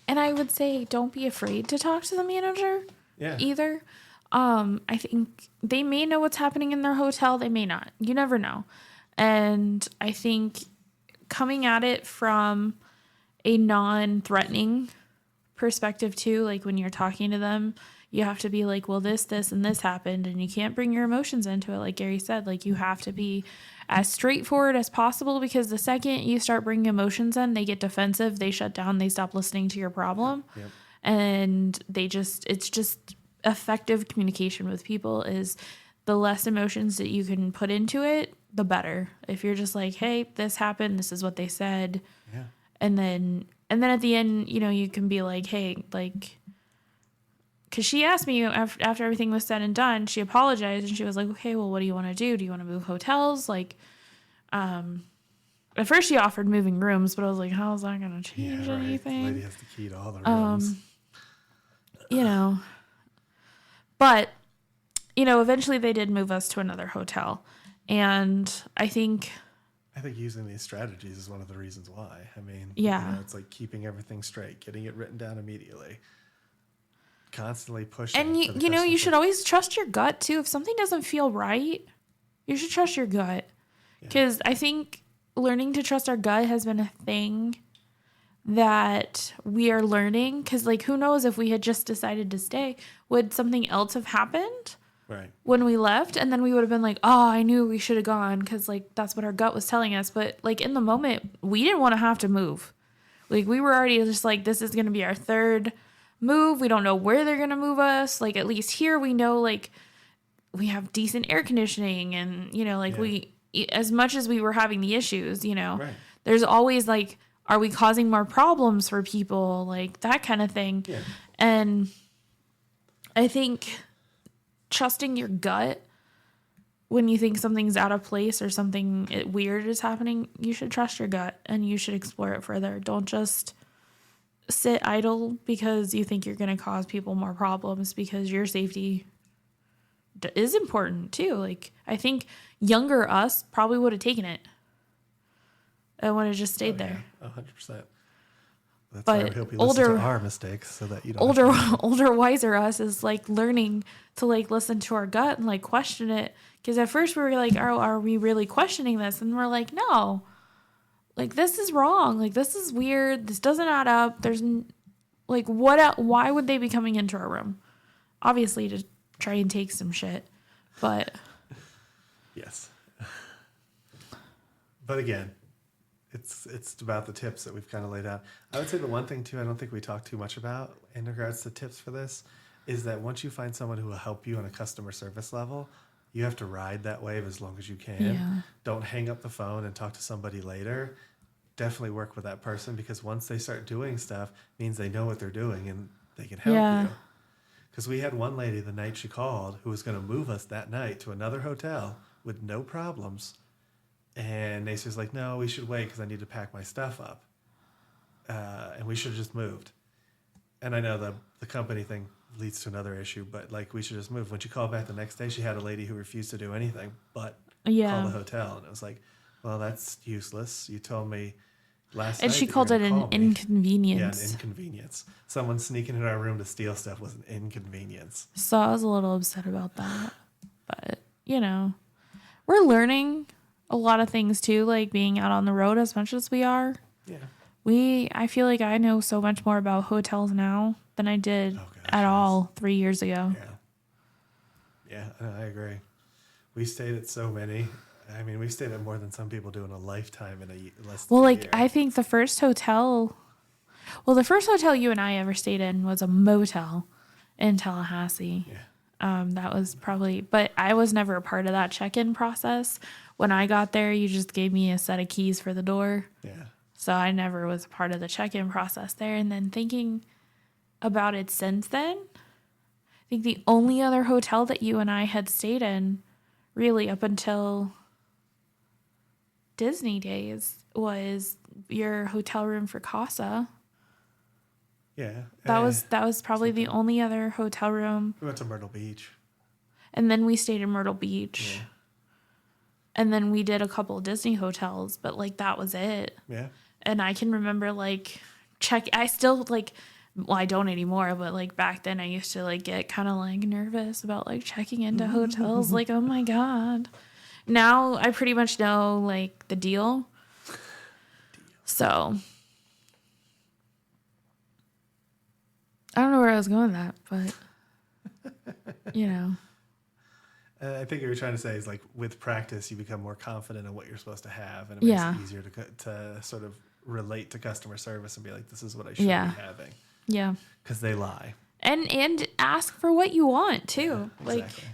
I would say don't be afraid to talk to the manager either. I think they may know what's happening in their hotel. They may not. You never know. And I think coming at it from a non-threatening perspective too, like when you're talking to them, you have to be like, well, this, and this happened, and you can't bring your emotions into it. Like Gary said, like you have to be as straightforward as possible because the second you start bringing emotions in, they get defensive, they shut down, they stop listening to your problem. Yep. And it's just effective communication with people is the less emotions that you can put into it, the better. If you're just like, hey, this happened, this is what they said. Yeah. And then at the end, you can be like, hey, like, because she asked me after everything was said and done, she apologized and she was like, okay, well, what do you want to do? Do you want to move hotels? Like, at first she offered moving rooms, but I was like, how is that going to change anything? The lady has the key to all the rooms. But, eventually they did move us to another hotel. And I think I think using these strategies is one of the reasons why. I mean, Yeah. it's like keeping everything straight, getting it written down immediately, constantly pushing. And for the you know, you customer. should always trust your gut too. If something doesn't feel right, you should trust your gut. Because I think learning to trust our gut has been a thing that we are learning. Because, like, who knows if we had just decided to stay, would something else have happened Right. when we left? And then we would have been like, oh, I knew we should have gone because, like, that's what our gut was telling us. But, like, in the moment, we didn't want to have to move. Like, we were already just like, this is going to be our third move. We don't know where they're going to move us. Like, at least here we know, like, we have decent air conditioning and, you know, like we, as much as we were having the issues, you know, there's always like, are we causing more problems for people? Like that kind of thing. Yeah. And I think trusting your gut when you think something's out of place or something weird is happening, you should trust your gut and you should explore it further. Don't just sit idle because you think you're going to cause people more problems, because your safety is important too. Like, I think younger us probably would have taken it and would have just stayed there. 100%. That's but why we hope you listen to our mistakes so that you don't older, wiser us is like learning to like listen to our gut and like question it. Because at first we were like, oh, are we really questioning this? And we're like, no, like this is wrong. Like this is weird. This doesn't add up. There's like, why would they be coming into our room? Obviously to try and take some shit, but yes. But again, it's about the tips that we've kind of laid out. I would say the one thing too, I don't think we talked too much about in regards to tips for this, is that once you find someone who will help you on a customer service level, you have to ride that wave as long as you can. Yeah. Don't hang up the phone and talk to somebody later. Definitely work with that person, because once they start doing stuff, it means they know what they're doing and they can help you. Because we had one lady the night she called who was going to move us that night to another hotel with no problems. And Nacy was like, no, we should wait because I need to pack my stuff up. And we should have just moved. And I know the company thing leads to another issue, but like we should just move. When she called back the next day, she had a lady who refused to do anything but call the hotel. And it was like, well, that's useless. You told me last night. And she called it an inconvenience. Yeah, an inconvenience. Someone sneaking in our room to steal stuff was an inconvenience. So I was a little upset about that. But, you know, we're learning a lot of things too, like being out on the road as much as we are. Yeah. I feel like I know so much more about hotels now than I did all 3 years ago. Yeah, I agree. We stayed at so many. I mean, we've stayed at more than some people do in a lifetime in less than a year. I think the first hotel you and I ever stayed in was a motel in Tallahassee. Yeah. That was probably, but I was never a part of that check-in process. When I got there, you just gave me a set of keys for the door. Yeah. So I never was a part of the check-in process there. And then thinking about it since then, I think the only other hotel that you and I had stayed in, really up until Disney days, was your hotel room for Casa. Yeah. That was probably the only other hotel room. We went to Myrtle Beach. And then we stayed in Myrtle Beach. Yeah. And then we did a couple of Disney hotels, but like that was it. Yeah. And I can remember like I still like, well, I don't anymore, but like back then I used to like get kind of like nervous about like checking into hotels. Like, oh my God. Now I pretty much know like the deal. So I don't know where I was going with that, but you know. I think what you're trying to say is like with practice, you become more confident in what you're supposed to have, and it makes it easier to sort of relate to customer service and be like, this is what I should be having. Yeah. Because they lie. And ask for what you want too. Yeah, like, exactly.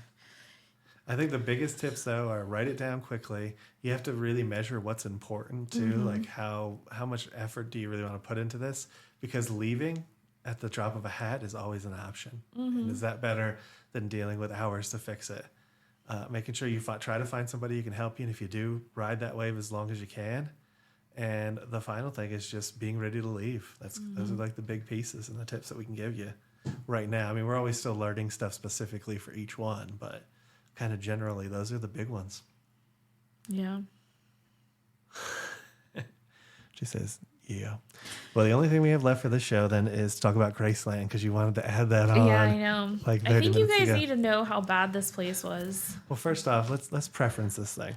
I think the biggest tips though are write it down quickly. You have to really measure what's important too. Mm-hmm. Like how much effort do you really want to put into this? Because leaving at the drop of a hat is always an option. Mm-hmm. And is that better than dealing with hours to fix it? Making sure you try to find somebody who can help you. And if you do, ride that wave as long as you can. And the final thing is just being ready to leave. Those are like the big pieces and the tips that we can give you right now. I mean, we're always still learning stuff specifically for each one, but kind of generally, those are the big ones. Yeah. She says, yeah. Well, the only thing we have left for this show then is to talk about Graceland because you wanted to add that on. Yeah, I know. Like 30 I think you minutes guys ago. need to know how bad this place was. Well, first off, let's preference this thing.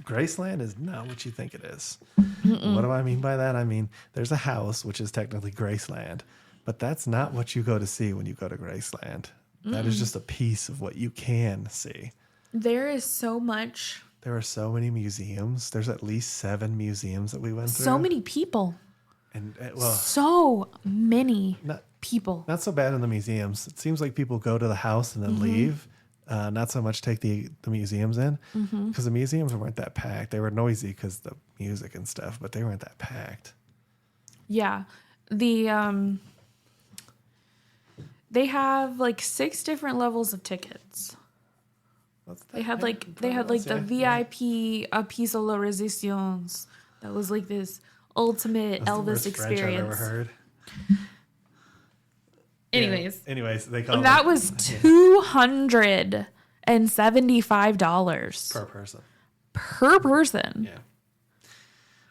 Graceland is not what you think it is. What do I mean by that? I mean, there's a house, which is technically Graceland, but that's not what you go to see when you go to Graceland. That is just a piece of what you can see. There is so much. There are so many museums. There's at least 7 museums that we went through. So many people. And well, so many people. Not so bad in the museums. It seems like people go to the house and then leave. Not so much take the museums in because the museums weren't that packed. They were noisy because the music and stuff, but they weren't that packed. Yeah. The they have like 6 different levels of tickets. They had like the VIP a piece de la resistance. That was like this ultimate That's Elvis the worst experience. French I've ever heard. Anyways, they call that was $275 per person. Per person. Yeah.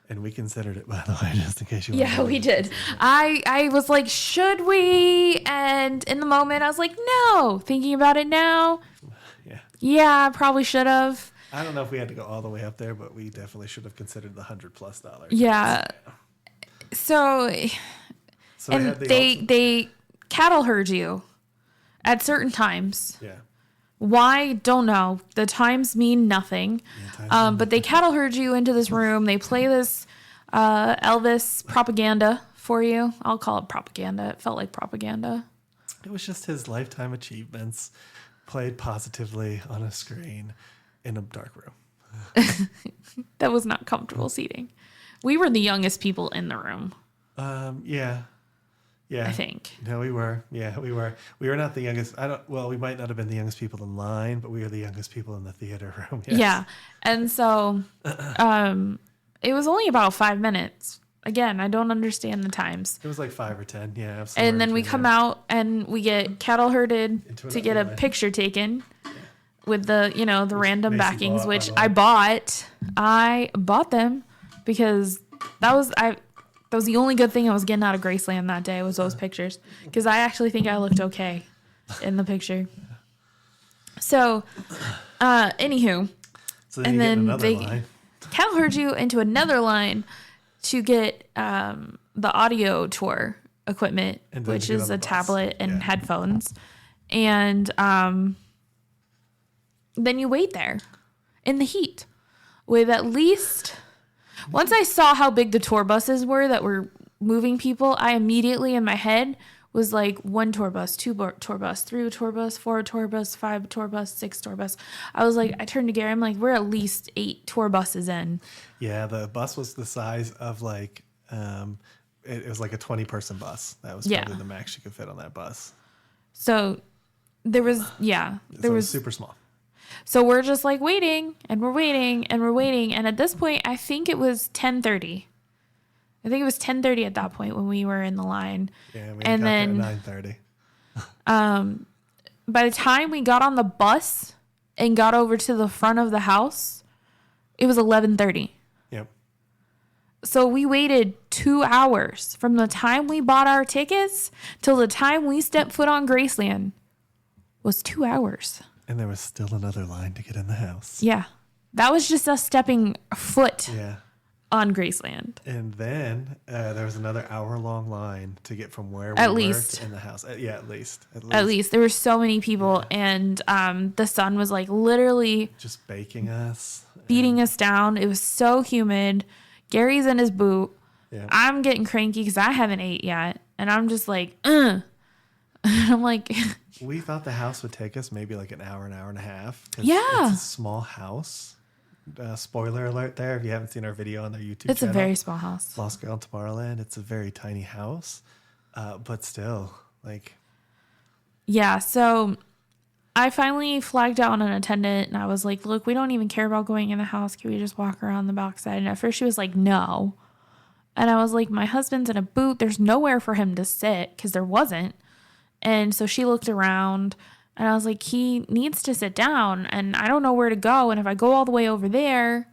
And we considered it, by the way, just in case you. Yeah, we did. I was like, should we? And in the moment, I was like, no. Thinking about it now, yeah, probably should have. I don't know if we had to go all the way up there, but we definitely should have considered the $100+ dollars. Yeah. So and they cattle herd you at certain times. Yeah. Why? Don't know. The times mean nothing. Yeah, but they cattle herd you into this room. They play this Elvis propaganda for you. I'll call it propaganda. It felt like propaganda. It was just his lifetime achievements played positively on a screen in a dark room. That was not comfortable seating. We were the youngest people in the room. Yeah. I think. No, we were. Yeah, we were. We were not the youngest. We might not have been the youngest people in line, but we were the youngest people in the theater room. Yes. Yeah. And so it was only about 5 minutes. Again, I don't understand the times. It was like 5 or 10. Yeah. And then we come out and we get cattle herded to get a picture taken with the random backings, which I bought. I bought them because that was the only good thing I was getting out of Graceland that day was those pictures. Because I actually think I looked okay in the picture. So, anywho. So then and then they cattle herd you into another line to get the audio tour equipment, which is a tablet and headphones. And then you wait there in the heat with at least... Once I saw how big the tour buses were that were moving people, I immediately in my head was like 1 tour bus, 2 tour bus, 3 tour bus, 4 tour bus, 5 tour bus, 6 tour bus. I turned to Gary, I'm like, we're at least 8 tour buses in. Yeah, the bus was the size of like, it was like a 20-person bus. That was probably the max you could fit on that bus. So there was, it was super small. So we're just like waiting and we're waiting and we're waiting. And at this point, I think it was 10:30. I think it was 10:30 at that point when we were in the line. Yeah, we got there at 9:30. By the time we got on the bus and got over to the front of the house, it was 11:30. Yep. So we waited 2 hours from the time we bought our tickets till the time we stepped foot on Graceland was 2 hours. And there was still another line to get in the house. Yeah. That was just us stepping foot on Graceland. And then there was another hour-long line to get from where we were in the house. At least. There were so many people. And the sun was like literally... just baking us. Beating us down. It was so humid. Gary's in his boot. Yeah. I'm getting cranky because I haven't ate yet. And I'm just like, And I'm like... We thought the house would take us maybe like an hour and a half. Yeah. It's a small house. Spoiler alert there. If you haven't seen our video on their YouTube channel. It's a very small house. Lost Girl in Tomorrowland. It's a very tiny house. But still, like. Yeah. So I finally flagged down an attendant and I was like, look, we don't even care about going in the house. Can we just walk around the backside? And at first she was like, no. And I was like, my husband's in a boot. There's nowhere for him to sit because there wasn't. And so she looked around and I was like, he needs to sit down and I don't know where to go. And if I go all the way over there,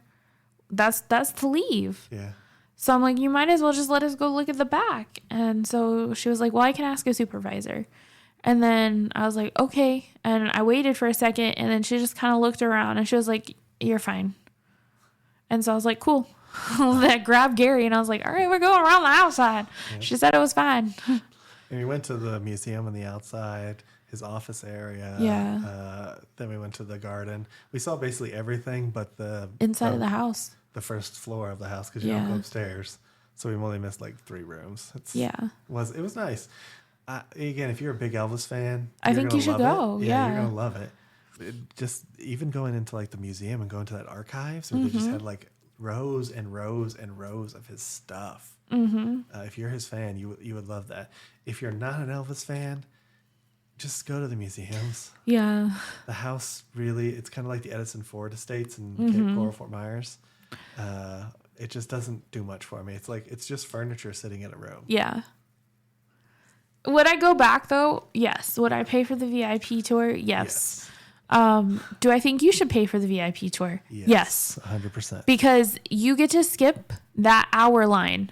that's to leave. Yeah. So I'm like, you might as well just let us go look at the back. And so she was like, well, I can ask a supervisor. And then I was like, okay. And I waited for a second, and then she just kind of looked around, and she was like, you're fine. And so I was like, cool. That grabbed Gary, and I was like, all right, we're going around the outside. Yep. She said it was fine. And we went to the museum on the outside, his office area. Yeah. Then we went to the garden. We saw basically everything but the inside of the house. The first floor of the house, because you don't go upstairs. So we only missed like 3 rooms. It was nice. Again, if you're a big Elvis fan, I think you should go. Yeah, you're gonna love it. Just even going into like the museum and going to that archives where they just had like rows and rows and rows of his stuff. If you're his fan, you would love that. If you're not an Elvis fan, just go to the museums. Yeah. The house really, it's kind of like the Edison Ford Estates in Cape Coral, Fort Myers. It just doesn't do much for me. It's just furniture sitting in a room. Yeah. Would I go back though? Yes. Would I pay for the VIP tour? Yes. Do I think you should pay for the VIP tour? Yes. 100%. Because you get to skip that hour line.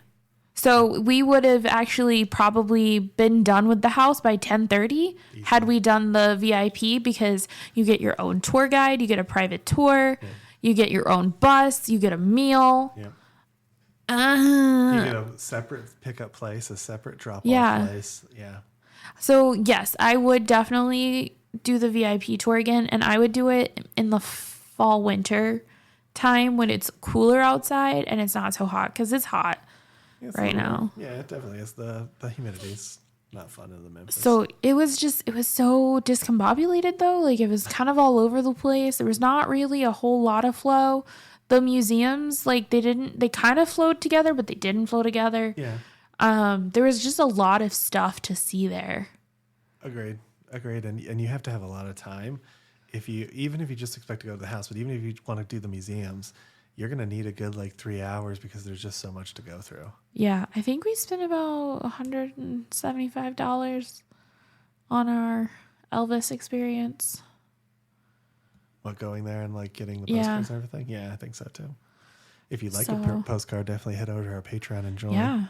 So we would have actually probably been done with the house by 10:30 had we done the VIP, because you get your own tour guide, you get a private tour, you get your own bus, you get a meal. Yeah. You get a separate pickup place, a separate drop-off place. Yeah. So, yes, I would definitely do the VIP tour again, and I would do it in the fall, winter time when it's cooler outside and it's not so hot, because it's hot now. Yeah, it definitely is. The humidity's not fun in the Memphis. So, it was so discombobulated, though. Like, it was kind of all over the place. There was not really a whole lot of flow. The museums, like, they kind of flowed together, but they didn't flow together. Yeah. There was just a lot of stuff to see there. Agreed. And you have to have a lot of time. Even if you just expect to go to the house, but even if you want to do the museums, you're going to need a good, 3 hours, because there's just so much to go through. Yeah. I think we spent about $175 on our Elvis experience. What, going there and getting the postcards and everything? Yeah, I think so too. If you'd like a postcard, definitely head over to our Patreon and join. Yeah.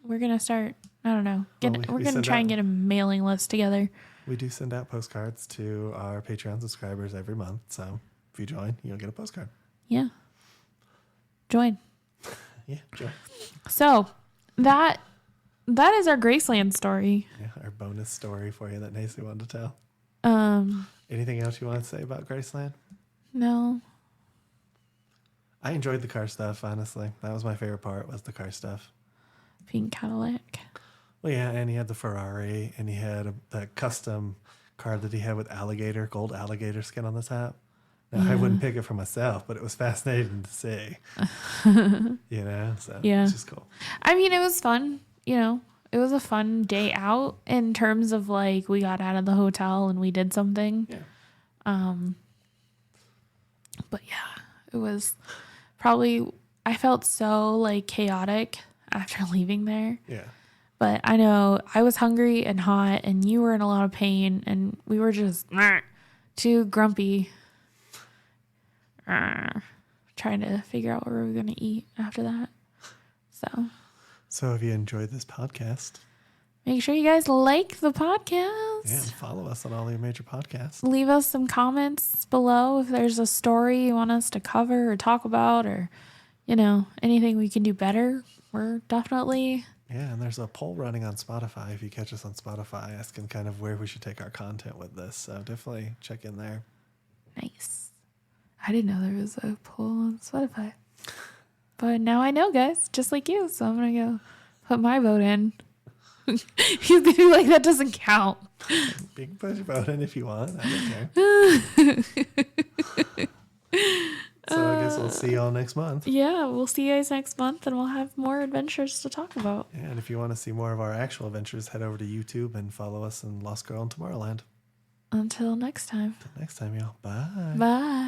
We're going to start, I don't know, we're going to try and get a mailing list together. We do send out postcards to our Patreon subscribers every month. So if you join, you'll get a postcard. Yeah. Join. Yeah, join. So that is our Graceland story. Yeah, our bonus story for you that Nacy wanted to tell. Anything else you want to say about Graceland? No. I enjoyed the car stuff, honestly. That was my favorite part, was the car stuff. Pink Cadillac. Well, yeah, and he had the Ferrari, and he had that custom car that he had with gold alligator skin on the top. Now, I wouldn't pick it for myself, but it was fascinating to see. So it's just cool. I mean, it was fun, It was a fun day out in terms of we got out of the hotel and we did something. Yeah. But yeah, it was probably, I felt so chaotic after leaving there. Yeah. But I know I was hungry and hot, and you were in a lot of pain, and we were just too grumpy, trying to figure out what we were going to eat after that. So if you enjoyed this podcast, make sure you guys like the podcast. Yeah, follow us on all your major podcasts. Leave us some comments below if there's a story you want us to cover or talk about, or, anything we can do better. We're definitely... Yeah, and there's a poll running on Spotify. If you catch us on Spotify, asking kind of where we should take our content with this. So definitely check in there. Nice. I didn't know there was a poll on Spotify. But now I know, guys, just like you. So I'm going to go put my vote in. You're going to be like, that doesn't count. You can put your vote in if you want. I don't care. So I guess we'll see y'all next month. Yeah, we'll see you guys next month, and we'll have more adventures to talk about. Yeah, and if you want to see more of our actual adventures, head over to YouTube and follow us in Lost Girl in Tomorrowland. Until next time. Until next time, y'all. Bye. Bye.